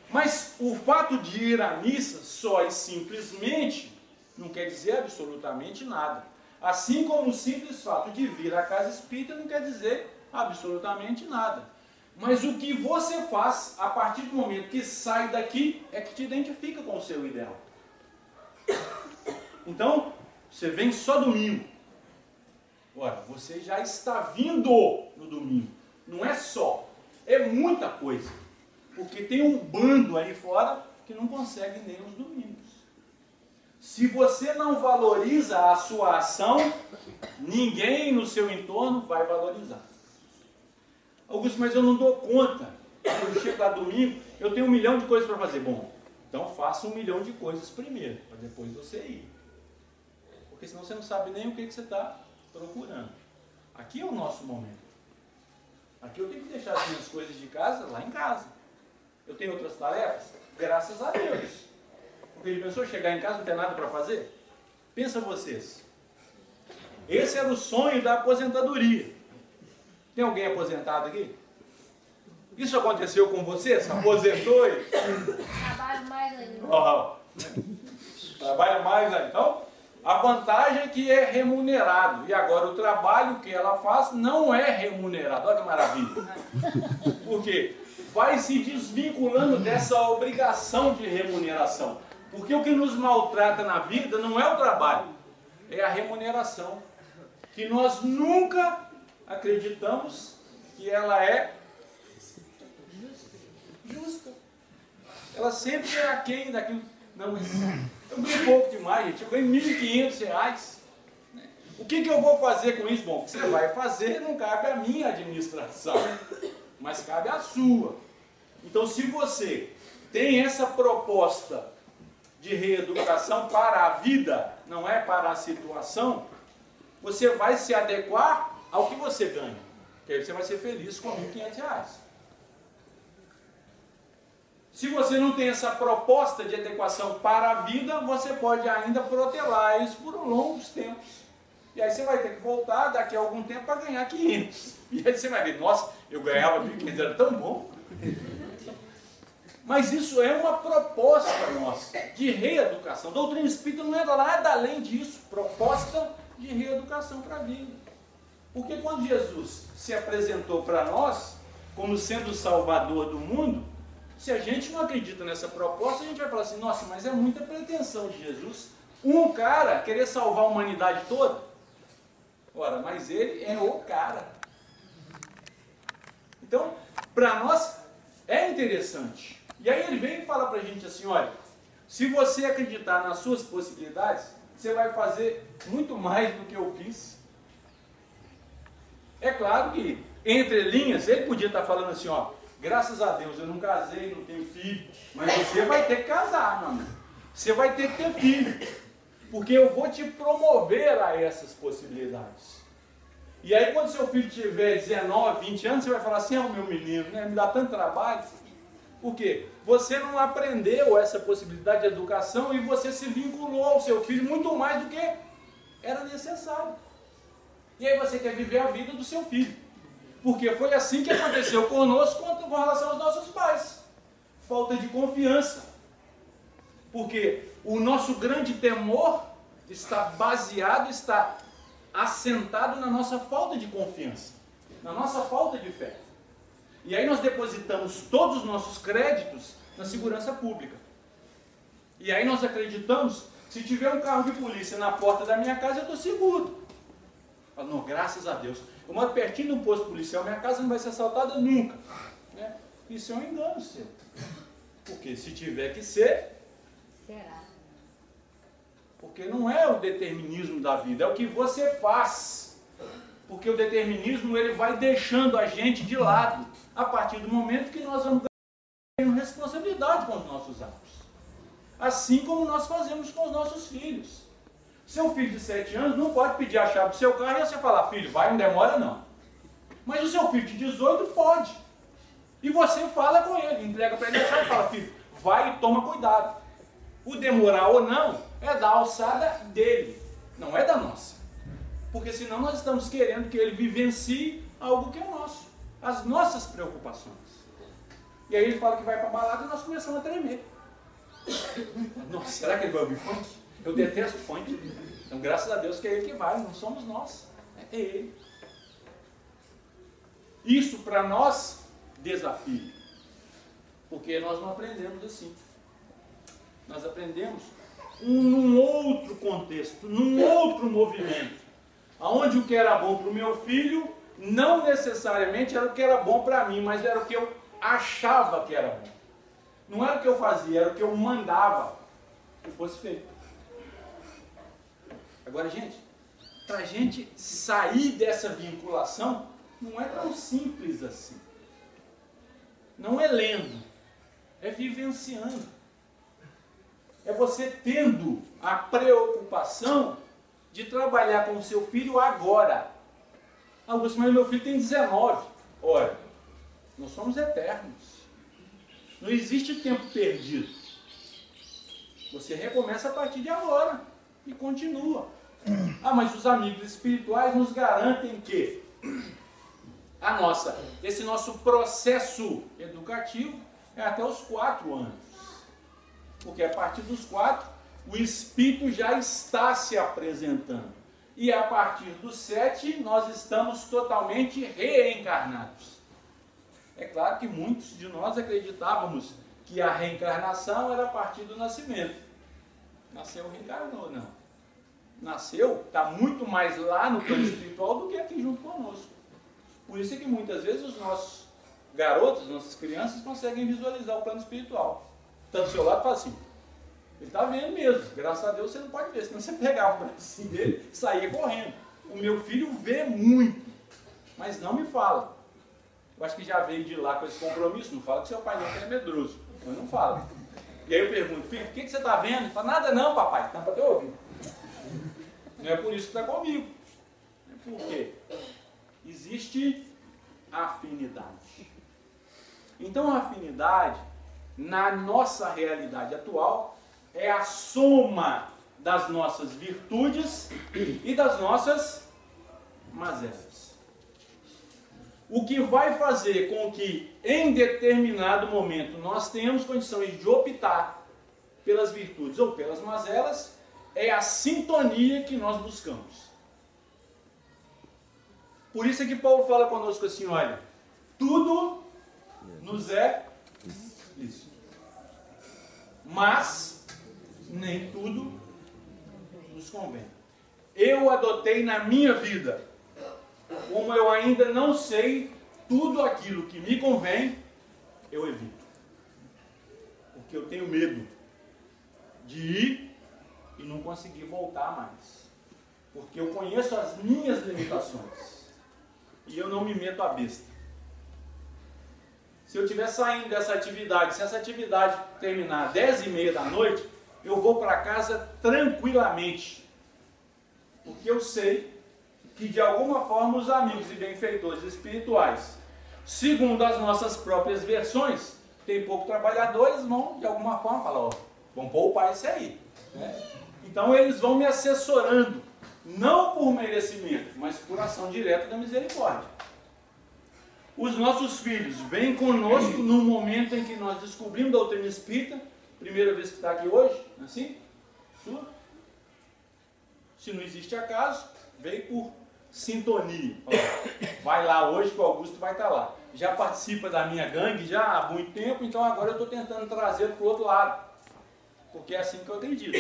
Mas o fato de ir à missa só e simplesmente não quer dizer absolutamente nada. Assim como o simples fato de vir à casa espírita não quer dizer absolutamente nada. Mas o que você faz a partir do momento que sai daqui é que te identifica com o seu ideal. Então, você vem só domingo. Ora, você já está vindo no domingo. Não é só, é muita coisa. Porque tem um bando aí fora que não consegue nem os domingos. Se você não valoriza a sua ação, ninguém no seu entorno vai valorizar. Augusto, mas eu não dou conta. Eu chego lá domingo, eu tenho 1 milhão de coisas para fazer. Bom, então faça 1 milhão de coisas primeiro, para depois você ir. Porque senão você não sabe nem o que você está procurando. Aqui é o nosso momento. Aqui eu tenho que deixar as minhas coisas de casa lá em casa. Eu tenho outras tarefas? Graças a Deus. Porque ele pensou chegar em casa não ter nada para fazer? Pensa vocês. Esse era o sonho da aposentadoria. Tem alguém aposentado aqui? Isso aconteceu com você? Se aposentou e... Trabalho mais ainda. Trabalha mais ainda. Então, a vantagem é que é remunerado. E agora o trabalho que ela faz não é remunerado. Olha que maravilha. Por quê? Vai se desvinculando dessa obrigação de remuneração. Porque o que nos maltrata na vida não é o trabalho, é a remuneração. Que nós nunca acreditamos que ela é justa. Ela sempre é aquém daquilo. Não, mas eu ganho pouco demais, gente. Eu ganho R$ 1.500. que eu vou fazer com isso? Bom, o que você vai fazer não cabe à minha administração, mas cabe à sua. Então, se você tem essa proposta de reeducação para a vida, não é para a situação, você vai se adequar ao que você ganha. Porque aí você vai ser feliz com R$1.500. Se você não tem essa proposta de adequação para a vida, você pode ainda protelar isso por longos tempos. E aí você vai ter que voltar daqui a algum tempo para ganhar 500. E aí você vai ver, nossa, eu ganhava 1.500, era tão bom. Mas isso é uma proposta nossa de reeducação. A doutrina espírita não é nada além disso, proposta de reeducação para a vida. Porque quando Jesus se apresentou para nós como sendo o Salvador do mundo, se a gente não acredita nessa proposta, a gente vai falar assim, nossa, mas é muita pretensão de Jesus. Um cara querer salvar a humanidade toda? Ora, mas ele é o cara. Então, para nós é interessante. E aí ele vem e fala para a gente assim, olha, se você acreditar nas suas possibilidades, você vai fazer muito mais do que eu fiz. É claro que, entre linhas, ele podia estar falando assim, ó, graças a Deus eu não casei, não tenho filho, mas você vai ter que casar, meu amigo. Você vai ter que ter filho, porque eu vou te promover a essas possibilidades. E aí quando seu filho tiver 19, 20 anos, você vai falar assim, meu menino, né, me dá tanto trabalho. Por quê? Você não aprendeu essa possibilidade de educação e você se vinculou ao seu filho muito mais do que era necessário. E aí você quer viver a vida do seu filho. Porque foi assim que aconteceu conosco com relação aos nossos pais. Falta de confiança. Porque o nosso grande temor está baseado, está assentado na nossa falta de confiança, na nossa falta de fé. E aí nós depositamos todos os nossos créditos na segurança pública. E aí nós acreditamos, se tiver um carro de polícia na porta da minha casa, eu estou seguro. Falo, não, graças a Deus. Eu moro pertinho de um posto policial, minha casa não vai ser assaltada nunca. Né? Isso é um engano seu. Porque se tiver que ser... Será? Porque não é o determinismo da vida, é o que você faz. Porque o determinismo ele vai deixando a gente de lado, a partir do momento que nós vamos ganhando responsabilidade com os nossos atos. Assim como nós fazemos com os nossos filhos. Seu filho de 7 anos não pode pedir a chave do seu carro e você falar, filho, vai, não demora não. Mas o seu filho de 18 pode. E você fala com ele, entrega para ele a chave e fala, filho, vai e toma cuidado. O demorar ou não é da alçada dele, não é da nossa. Porque senão nós estamos querendo que ele vivencie algo que é nosso. As nossas preocupações. E aí ele fala que vai para a balada e nós começamos a tremer. Nossa, será que ele vai ouvir funk? Eu detesto funk. Então graças a Deus que é ele que vai, não somos nós. É ele. Isso para nós desafia. Porque nós não aprendemos assim. Nós aprendemos num outro contexto, num outro movimento. Onde o que era bom para o meu filho, não necessariamente era o que era bom para mim, mas era o que eu achava que era bom. Não era o que eu fazia, era o que eu mandava que fosse feito. Agora, gente, para a gente sair dessa vinculação, não é tão simples assim. Não é lendo, é vivenciando. É você tendo a preocupação de trabalhar com o seu filho agora. Augusto, mas meu filho tem 19. Olha, nós somos eternos. Não existe tempo perdido. Você recomeça a partir de agora e continua. Ah, mas os amigos espirituais nos garantem que esse nosso processo educativo é até os 4 anos. Porque a partir dos 4, o espírito já está se apresentando. E a partir dos 7, nós estamos totalmente reencarnados. É claro que muitos de nós acreditávamos que a reencarnação era a partir do nascimento. Nasceu, reencarnou, não. Nasceu, está muito mais lá no plano espiritual do que aqui junto conosco. Por isso é que muitas vezes os nossos garotos, nossas crianças conseguem visualizar o plano espiritual. Está do seu lado e fala assim, ele está vendo mesmo, graças a Deus você não pode ver, senão você pegava o bracinho dele e saía correndo. o meu filho vê muito, mas não me fala. Eu acho que já veio de lá com esse compromisso, não fala que seu pai não é medroso, mas não fala. E aí eu pergunto, filho, o que você está vendo? Ele fala, nada não, papai, está para ter ouvido. Não é por isso que está comigo. Por quê? Existe afinidade. Então a afinidade, na nossa realidade atual, é a soma das nossas virtudes e das nossas mazelas. O que vai fazer com que, em determinado momento, nós tenhamos condições de optar pelas virtudes ou pelas mazelas, é a sintonia que nós buscamos. Por isso é que Paulo fala conosco assim, olha, tudo nos é lícito, mas nem tudo nos convém. Eu adotei na minha vida, como eu ainda não sei tudo aquilo que me convém, eu evito. Porque eu tenho medo de ir e não conseguir voltar mais. Porque eu conheço as minhas limitações. E eu não me meto a besta. Se eu estiver saindo dessa atividade, se essa atividade terminar às 10h30 da noite, eu vou para casa tranquilamente. Porque eu sei que de alguma forma os amigos e benfeitores espirituais, segundo as nossas próprias versões, tem pouco trabalhadores, vão de alguma forma falar, ó, vamos poupar isso aí. Né? Então eles vão me assessorando, não por merecimento, mas por ação direta da misericórdia. Os nossos filhos vêm conosco no momento em que nós descobrimos a doutrina espírita, primeira vez que está aqui hoje, assim? Se não existe acaso, veio por sintonia. Vai lá hoje que o Augusto vai estar lá. Já participa da minha gangue já há muito tempo, então agora eu estou tentando trazê-lo para o outro lado. Porque é assim que eu acredito.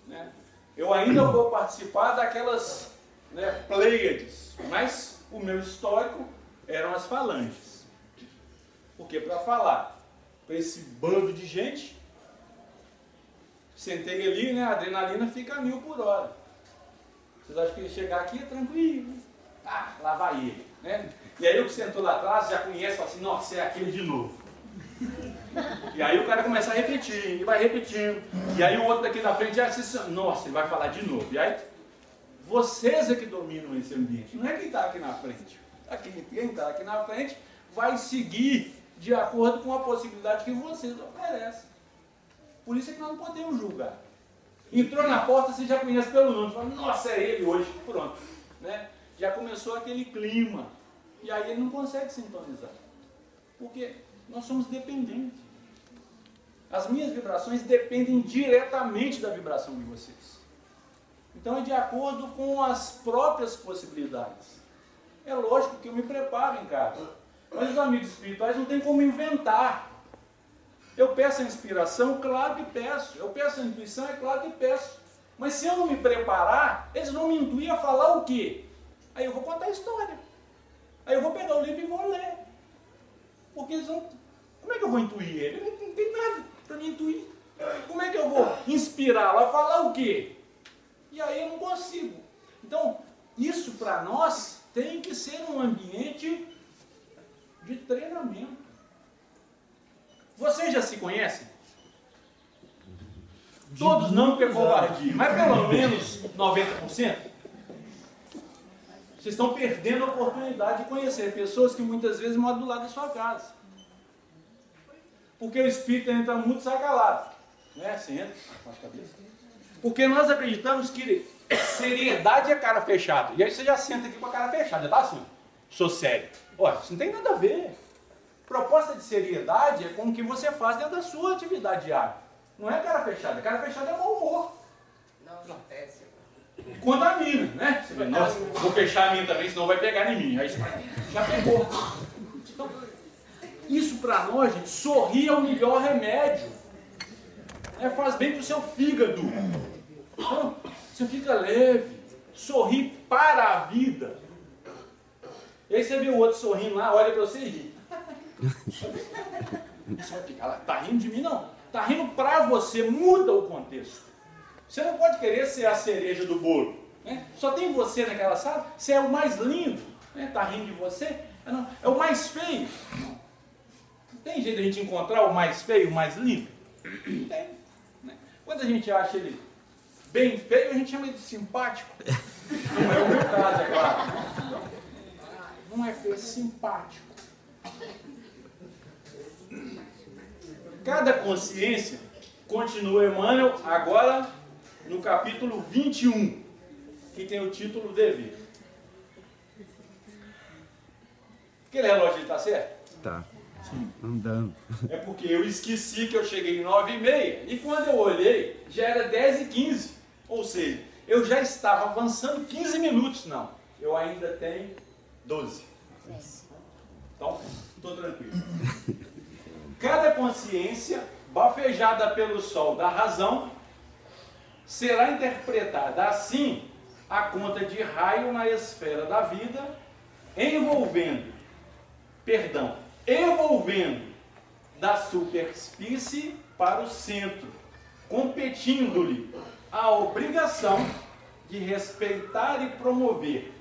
Né? Eu ainda vou participar daquelas, né, Pleiades, mas o meu histórico eram as falanges. Porque para falar para esse bando de gente, sentei ali, né, a adrenalina fica a 1000 por hora. Vocês acham que chegar aqui é tranquilo? Ah, lá vai ele. Né? E aí o que sentou lá atrás já conhece, fala assim, nossa, é aquele de novo. E aí o cara começa a repetir, e vai repetindo. E aí o outro daqui na frente já diz, nossa, ele vai falar de novo. E aí, vocês é que dominam esse ambiente, não é quem está aqui na frente. Quem está aqui na frente vai seguir de acordo com a possibilidade que vocês oferecem. Por isso é que nós não podemos julgar. Entrou na porta, você já conhece pelo nome, fala, nossa, é ele hoje, pronto. Né? Já começou aquele clima. E aí ele não consegue sintonizar. Porque nós somos dependentes. As minhas vibrações dependem diretamente da vibração de vocês. Então é de acordo com as próprias possibilidades. É lógico que eu me preparo em casa. Mas os amigos espirituais não tem como inventar. Eu peço a inspiração? Claro que peço. Eu peço a intuição? É claro que peço. Mas se eu não me preparar, eles vão me intuir a falar o quê? Aí eu vou contar a história. Aí eu vou pegar o livro e vou ler. Porque eles vão... Como é que eu vou intuir ele? Não tem nada para me intuir. Como é que eu vou inspirá-lo a falar o quê? E aí eu não consigo. Então, isso para nós tem que ser um ambiente de treinamento. Vocês já se conhecem? Todos não, porque é covardia, mas pelo menos 90%. Vocês estão perdendo a oportunidade de conhecer pessoas que muitas vezes moram do lado da sua casa. Porque o espírito entra muito sacalado. Né? Você entra, baixa a cabeça. Porque nós acreditamos que seriedade é cara fechada. E aí você já senta aqui com a cara fechada, tá assim? Sou sério. Olha, isso não tem nada a ver. Proposta de seriedade é com o que você faz dentro da sua atividade diária. Não é cara fechada. Cara fechada é mau humor. Não acontece. Contamina, né? Você vai, nossa, vou fechar a minha também, senão vai pegar em mim. Aí você já pegou. Então, isso para nós, gente, sorrir é o melhor remédio. Faz bem para o seu fígado. Então, você fica leve, sorri para a vida. E aí você vê o outro sorrindo lá, olha para você e ri. Você vai ficar lá, tá rindo de mim? Não. Tá rindo para você, muda o contexto. Você não pode querer ser a cereja do bolo. Né? Só tem você naquela sala, você é o mais lindo, né? Tá rindo de você, não, é o mais feio. Não tem jeito de a gente encontrar o mais feio, o mais lindo? Não tem. Né? Quando a gente acha ele bem feio, a gente chama ele de simpático. Não é o meu caso, é claro. Não é feio, é simpático. Cada consciência, continua Emmanuel, agora no capítulo 21, que tem o título Dever. Aquele relógio está certo? Tá. Andando. É porque eu esqueci que eu cheguei 9h30 e quando eu olhei já era 10h15. Ou seja, eu já estava avançando 15 minutos. Não, eu ainda tenho 12. Então, estou tranquilo. Cada consciência, bafejada pelo sol da razão, será interpretada assim a conta de raio na esfera da vida, evolvendo da superfície para o centro, competindo-lhe a obrigação de respeitar e promover,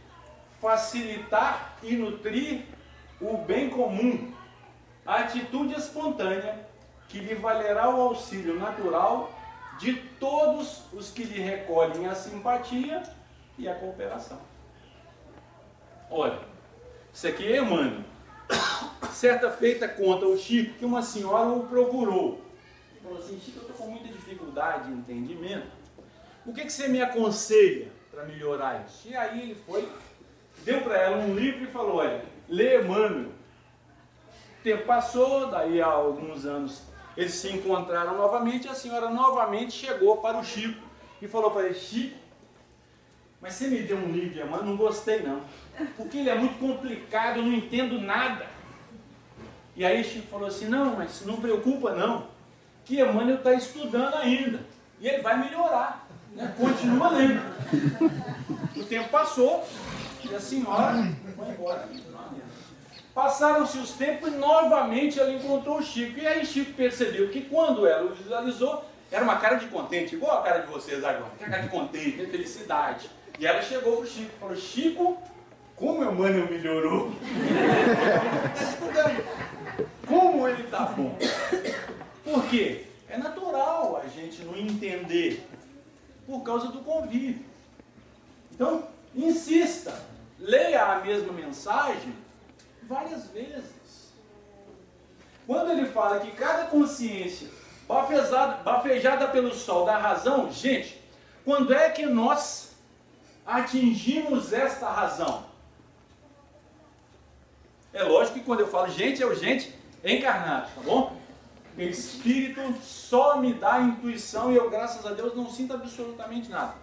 facilitar e nutrir o bem comum, a atitude espontânea que lhe valerá o auxílio natural de todos os que lhe recolhem a simpatia e a cooperação. Olha, isso aqui é Emmanuel. Certa feita conta o Chico que uma senhora o procurou. Ele falou assim: Chico, eu estou com muita dificuldade de entendimento. O que você me aconselha para melhorar isso? E aí ele foi, deu para ela um livro e falou: olha, lê Emmanuel. O tempo passou, daí há alguns anos eles se encontraram novamente, e a senhora novamente chegou para o Chico e falou para ele: Chico, mas você me deu um livro de Emmanuel, não gostei não, porque ele é muito complicado, eu não entendo nada. E aí Chico falou assim: não, mas não preocupa não, que Emmanuel está estudando ainda, e ele vai melhorar, né? Continua lendo. O tempo passou, e a senhora foi embora. Passaram-se os tempos e novamente ela encontrou o Chico. E aí Chico percebeu que quando ela o visualizou, era uma cara de contente, igual a cara de vocês agora, cara de contente, de felicidade. E ela chegou para o Chico e falou: Chico, como o Emmanuel melhorou? Como ele está bom? Por quê? É natural a gente não entender por causa do convívio. Então, insista, leia a mesma mensagem várias vezes. Quando ele fala que cada consciência bafejada pelo sol da razão, gente, quando é que nós atingimos esta razão? É lógico que quando eu falo gente, é o gente encarnado, tá bom? O Espírito só me dá a intuição e eu, graças a Deus, não sinto absolutamente nada.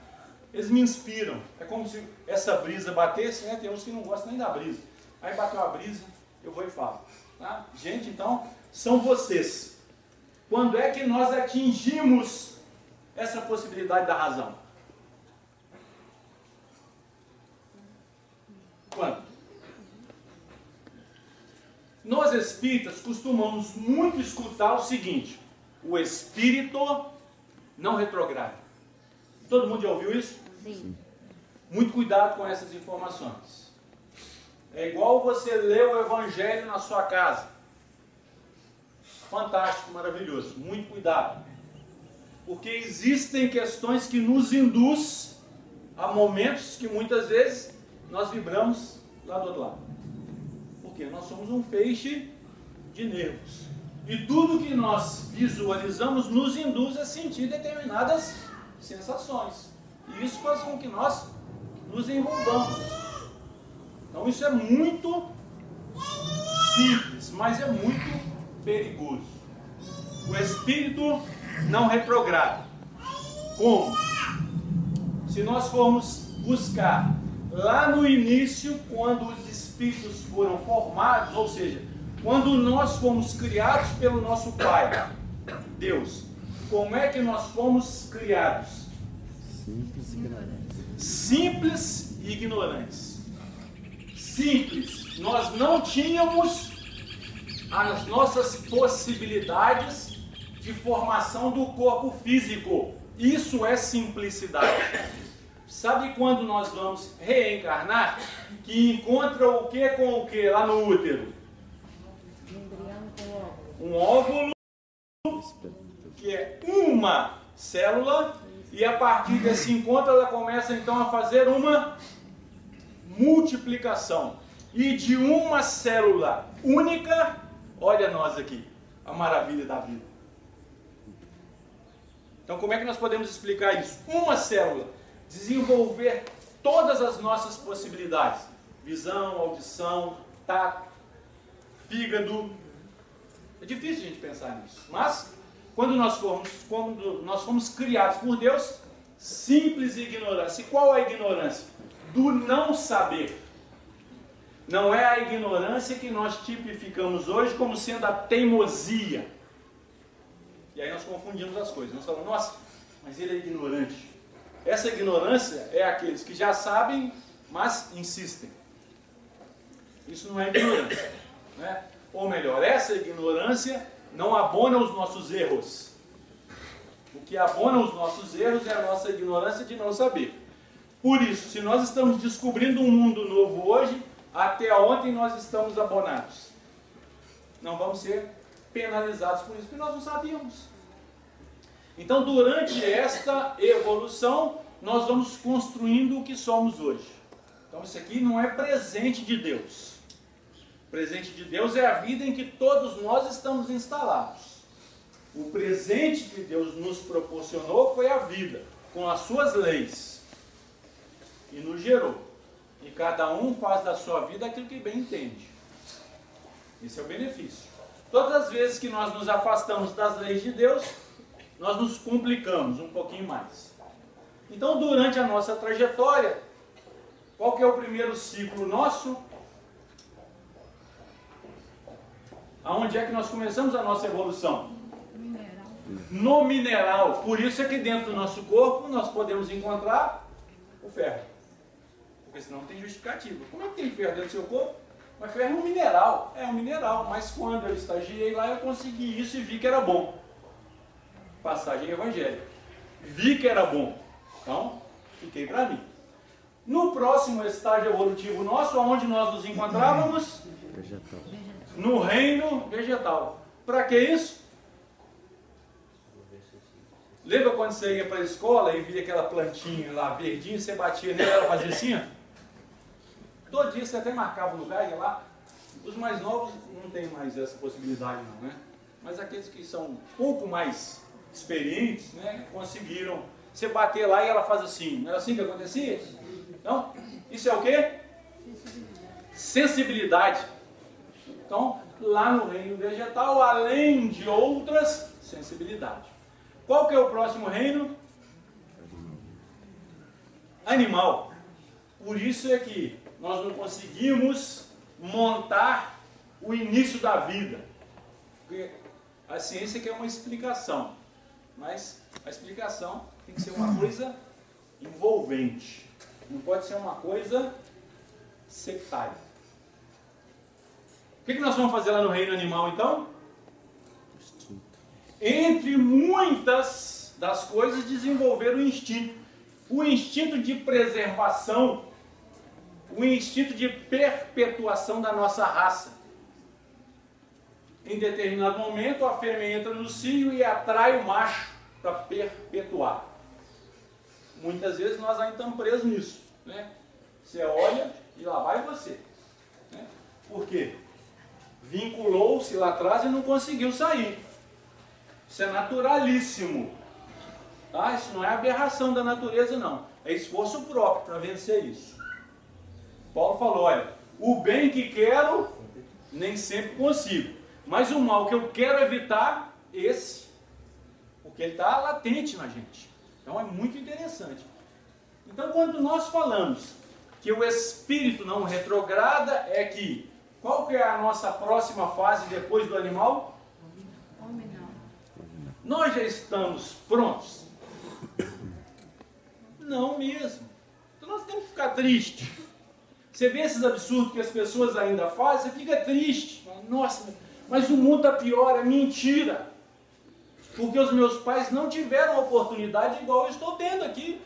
Eles me inspiram. É como se essa brisa batesse, né? Tem uns que não gostam nem da brisa. Aí bateu a brisa, eu vou e falo. Tá? Gente, então, são vocês. Quando é que nós atingimos essa possibilidade da razão? Quando? Nós espíritas costumamos muito escutar o seguinte: o espírito não retrograda. Todo mundo já ouviu isso? Sim. Muito cuidado com essas informações. É igual você ler o Evangelho na sua casa. Fantástico, maravilhoso. Muito cuidado. Porque existem questões que nos induzem a momentos que muitas vezes nós vibramos lá do outro lado. Porque nós somos um feixe de nervos. E tudo que nós visualizamos nos induz a sentir determinadas sensações. E isso faz com que nós nos envolvamos. Então isso é muito simples, mas é muito perigoso. O espírito não retrograda. Como? Se nós formos buscar lá no início, quando os espíritos foram formados, ou seja, quando nós fomos criados pelo nosso Pai, Deus, como é que nós fomos criados? Simples e ignorantes. Simples e ignorantes. Simples. Nós não tínhamos as nossas possibilidades de formação do corpo físico. Isso é simplicidade. Sabe quando nós vamos reencarnar? Que encontra o que com o que lá no útero? Um óvulo, que é uma célula, e a partir desse encontro ela começa então a fazer uma multiplicação. E de uma célula única, olha nós aqui, a maravilha da vida. Então como é que nós podemos explicar isso? Uma célula desenvolver todas as nossas possibilidades. Visão, audição, tato, fígado. É difícil a gente pensar nisso. Mas, quando nós fomos criados por Deus, simples ignorância. E qual é a ignorância? Do não saber. Não é a ignorância que nós tipificamos hoje como sendo a teimosia. E aí nós confundimos as coisas. Nós falamos, nossa, mas ele é ignorante. Essa ignorância é aqueles que já sabem, mas insistem. Isso não é ignorância, né? Ou melhor, essa ignorância não abona os nossos erros. O que abona os nossos erros é a nossa ignorância de não saber. Por isso, se nós estamos descobrindo um mundo novo hoje, até ontem nós estamos abonados. Não vamos ser penalizados por isso, porque nós não sabíamos. Então, durante esta evolução, nós vamos construindo o que somos hoje. Então, isso aqui não é presente de Deus. O presente de Deus é a vida em que todos nós estamos instalados. O presente que Deus nos proporcionou foi a vida, com as suas leis. E nos gerou. E cada um faz da sua vida aquilo que bem entende. Esse é o benefício. Todas as vezes que nós nos afastamos das leis de Deus, nós nos complicamos um pouquinho mais. Então, durante a nossa trajetória, qual que é o primeiro ciclo nosso? Aonde é que nós começamos a nossa evolução? No mineral. Por isso é que dentro do nosso corpo nós podemos encontrar o ferro. Porque senão não tem justificativa. Como é que tem ferro dentro do seu corpo? Mas ferro é um mineral. É um mineral. Mas quando eu estagiei lá, eu consegui isso e vi que era bom. Passagem evangélica. Vi que era bom. Então, fiquei para mim. No próximo estágio evolutivo nosso, onde nós nos encontrávamos? Vegetal. No reino vegetal. Para que isso? Lembra quando você ia para a escola e via aquela plantinha lá verdinha, você batia nela e ela fazia assim? Ó? Todo dia você até marcava o lugar e ia lá. Os mais novos não tem mais essa possibilidade não, né? Mas aqueles que são um pouco mais experientes, né, conseguiram. Você bater lá e ela faz assim. Não era assim que acontecia? Então, isso é o quê? Sensibilidade. Então, lá no reino vegetal, além de outras, sensibilidade. Qual que é o próximo reino? Animal. Por isso é que nós não conseguimos montar o início da vida. Porque a ciência quer uma explicação, mas a explicação tem que ser uma coisa envolvente. Não pode ser uma coisa sectária. O que nós vamos fazer lá no reino animal, então? Entre muitas das coisas, desenvolver o instinto. O instinto de preservação, o instinto de perpetuação da nossa raça. Em determinado momento, a fêmea entra no cio e atrai o macho para perpetuar. Muitas vezes nós ainda estamos presos nisso, né? Você olha e lá vai você. Né? Por quê? Vinculou-se lá atrás e não conseguiu sair. Isso é naturalíssimo. Tá? Isso não é aberração da natureza, não. É esforço próprio para vencer isso. Paulo falou, olha, o bem que quero, nem sempre consigo. Mas o mal que eu quero evitar, esse. Porque ele está latente na gente. Então é muito interessante. Então quando nós falamos que o espírito não retrograda, é que, qual que é a nossa próxima fase depois do animal? Nós já estamos prontos? Não mesmo. Então nós temos que ficar tristes. Você vê esses absurdos que as pessoas ainda fazem, você fica triste. Nossa, mas o mundo está pior, é mentira. Porque os meus pais não tiveram oportunidade igual eu estou tendo aqui.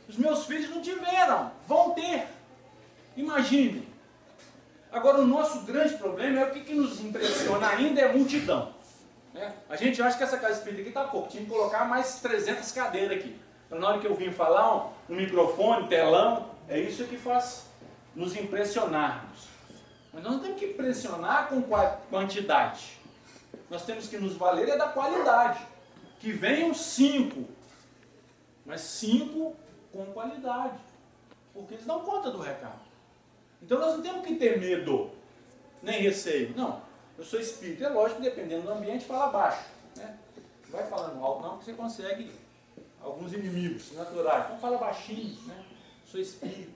Os meus filhos não tiveram, vão ter. Imagine. Agora, o nosso grande problema é o que nos impressiona ainda é a multidão. Né? A gente acha que essa casa espírita aqui está pouco, tinha que colocar mais 300 cadeiras aqui. Então, na hora que eu vim falar, um microfone, telão, é isso que faz nos impressionarmos. Mas nós não temos que impressionar com quantidade. Nós temos que nos valer é da qualidade. Que venham 5, mas 5 com qualidade. Porque eles dão conta do recado. Então nós não temos que ter medo, nem receio. Não, eu sou espírita, é lógico, dependendo do ambiente, fala baixo. Né? Não vai falando alto não, que você consegue alguns inimigos naturais. Então fala baixinho, né? Sou espírita.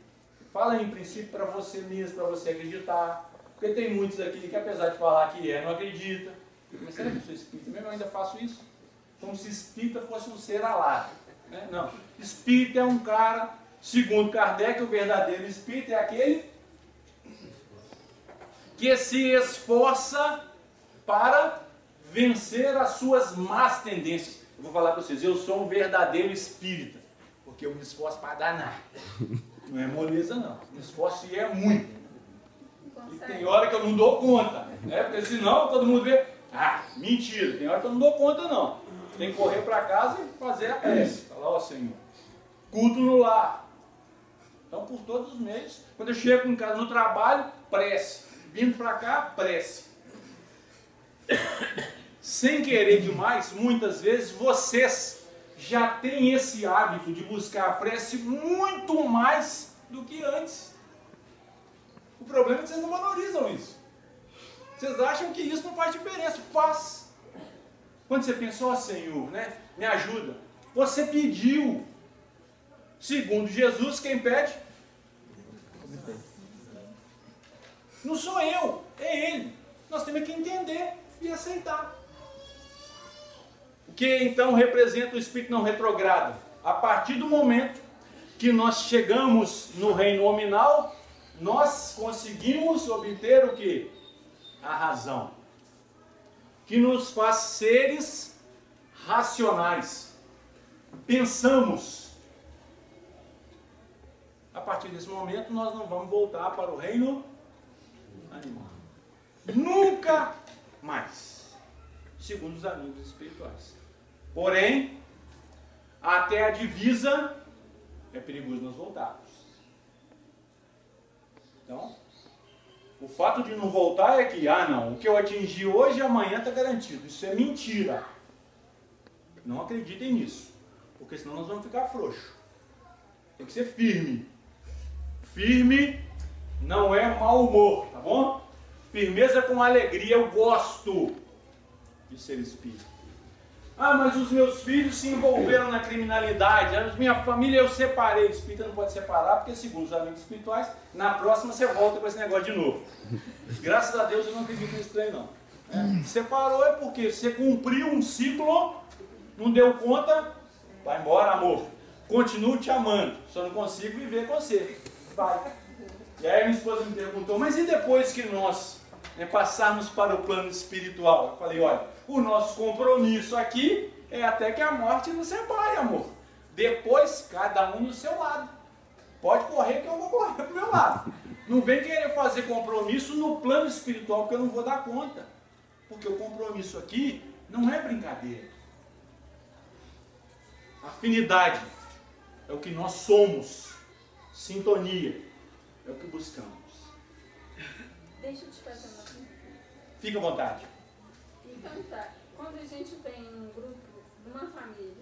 Fala em princípio para você mesmo, para você acreditar. Porque tem muitos aqui que apesar de falar que não acredita. Mas será que eu sou espírita mesmo? Eu ainda faço isso? Como se espírita fosse um ser alado. Né? Não, espírita é um cara, segundo Kardec, o verdadeiro espírita é aquele que se esforça para vencer as suas más tendências. Eu vou falar para vocês, eu sou um verdadeiro espírita, porque eu me esforço para danar. Não é moleza não, me esforço e é muito. E tem hora que eu não dou conta, né? Porque senão todo mundo vê, mentira, tem hora que eu não dou conta não. Tem que correr para casa e fazer a prece. Falar, ó Senhor, culto no lar. Então, por todos os meios, quando eu chego em casa no trabalho, prece. Vindo para cá, prece. Sem querer demais, muitas vezes vocês já têm esse hábito de buscar a prece muito mais do que antes. O problema é que vocês não valorizam isso. Vocês acham que isso não faz diferença. Faz. Quando você pensou, Senhor, né, me ajuda. Você pediu. Segundo Jesus, quem pede? Não sou eu, é Ele. Nós temos que entender e aceitar. O que então representa o Espírito não retrogrado? A partir do momento que nós chegamos no reino nominal, nós conseguimos obter o que? A razão. Que nos faz seres racionais. Pensamos. A partir desse momento nós não vamos voltar para o reino animal. Nunca mais. Segundo os amigos espirituais. Porém, até a divisa é perigoso nós voltarmos. Então, o fato de não voltar é que, não, o que eu atingi hoje e amanhã está garantido. Isso é mentira. Não acreditem nisso. Porque senão nós vamos ficar frouxos. Tem que ser firme. Firme não é mau humor, tá bom? Firmeza com alegria, eu gosto de ser espírita. Mas os meus filhos se envolveram na criminalidade, a minha família eu separei. O espírita não pode separar, porque segundo os amigos espirituais, na próxima você volta com esse negócio de novo. Graças a Deus eu não acredito nesse trem não. Separou é porque você cumpriu um ciclo, não deu conta, vai embora amor. Continuo te amando, só não consigo viver com você. Vai. E aí minha esposa me perguntou, mas e depois que nós passarmos para o plano espiritual? Eu falei, olha, o nosso compromisso aqui é até que a morte nos separe, amor. Depois, cada um no seu lado. Pode correr que eu vou correr para o meu lado. Não vem querer fazer compromisso no plano espiritual, porque eu não vou dar conta. Porque o compromisso aqui não é brincadeira. Afinidade é o que nós somos. Sintonia é o que buscamos. Deixa eu te fazer uma pergunta. Fica à vontade. Então tá, quando a gente tem um grupo, uma família,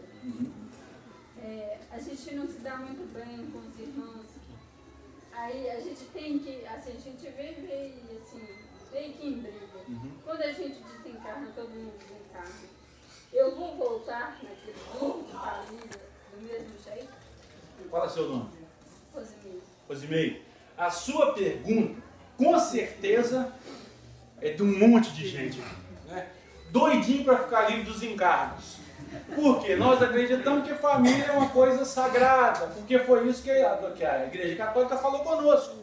a gente não se dá muito bem com os irmãos, aí a gente tem que, assim, a gente vive assim, meio que em briga. Quando a gente desencarna, todo mundo desencarna. Eu vou voltar naquele grupo de família do mesmo jeito? Fala seu nome. Rosimei. Rosimei, a sua pergunta, com certeza, é de um monte de gente, né? Doidinho para ficar livre dos encargos. Por quê? Nós acreditamos que família é uma coisa sagrada, porque foi isso que a Igreja Católica falou conosco.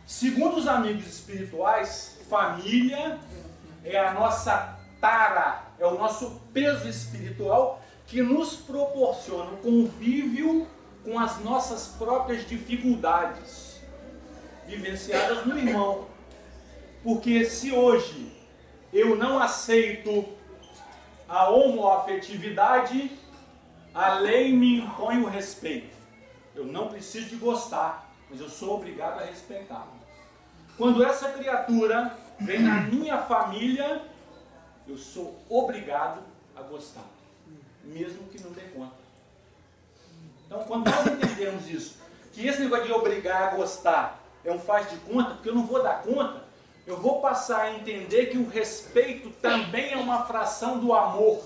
Segundo os amigos espirituais, família é a nossa tara, é o nosso peso espiritual que nos proporciona um convívio com as nossas próprias dificuldades vivenciadas no irmão. Porque se hoje eu não aceito a homoafetividade, a lei me impõe o respeito. Eu não preciso de gostar, mas eu sou obrigado a respeitar. Quando essa criatura vem na minha família, eu sou obrigado a gostar, mesmo que não dê conta. Então, quando nós entendemos isso, que esse negócio de obrigar a gostar é um faz de conta, porque eu não vou dar conta, eu vou passar a entender que o respeito também é uma fração do amor.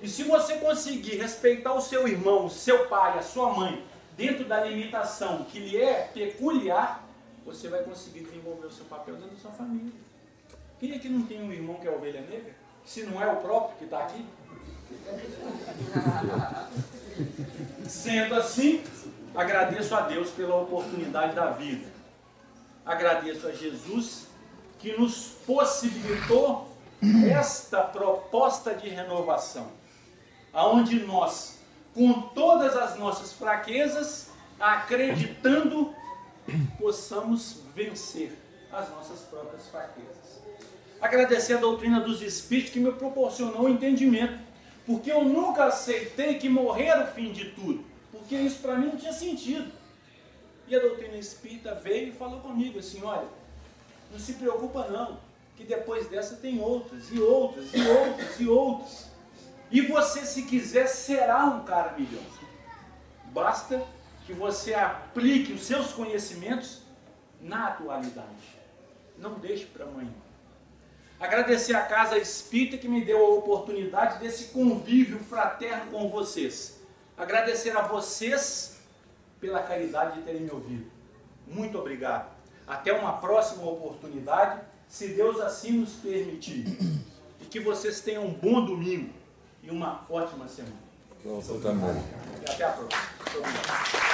E se você conseguir respeitar o seu irmão, o seu pai, a sua mãe, dentro da limitação que lhe é peculiar, você vai conseguir desenvolver o seu papel dentro da sua família. Quem aqui não tem um irmão que é ovelha negra? Se não é o próprio que está aqui? Sendo assim, agradeço a Deus pela oportunidade da vida. Agradeço a Jesus que nos possibilitou esta proposta de renovação, aonde nós, com todas as nossas fraquezas, acreditando, possamos vencer as nossas próprias fraquezas. Agradecer a doutrina dos Espíritos que me proporcionou o entendimento, porque eu nunca aceitei que morrer era o fim de tudo, porque isso para mim não tinha sentido. E a doutrina espírita veio e falou comigo assim: olha, não se preocupa não, que depois dessa tem outras, e outras, e outras, e outras. E você, se quiser, será um cara melhor. Basta que você aplique os seus conhecimentos na atualidade. Não deixe para amanhã. Agradecer a Casa Espírita que me deu a oportunidade desse convívio fraterno com vocês. Agradecer a vocês pela caridade de terem me ouvido. Muito obrigado. Até uma próxima oportunidade, se Deus assim nos permitir. E que vocês tenham um bom domingo e uma ótima semana. Você também. E até a próxima. Muito obrigado.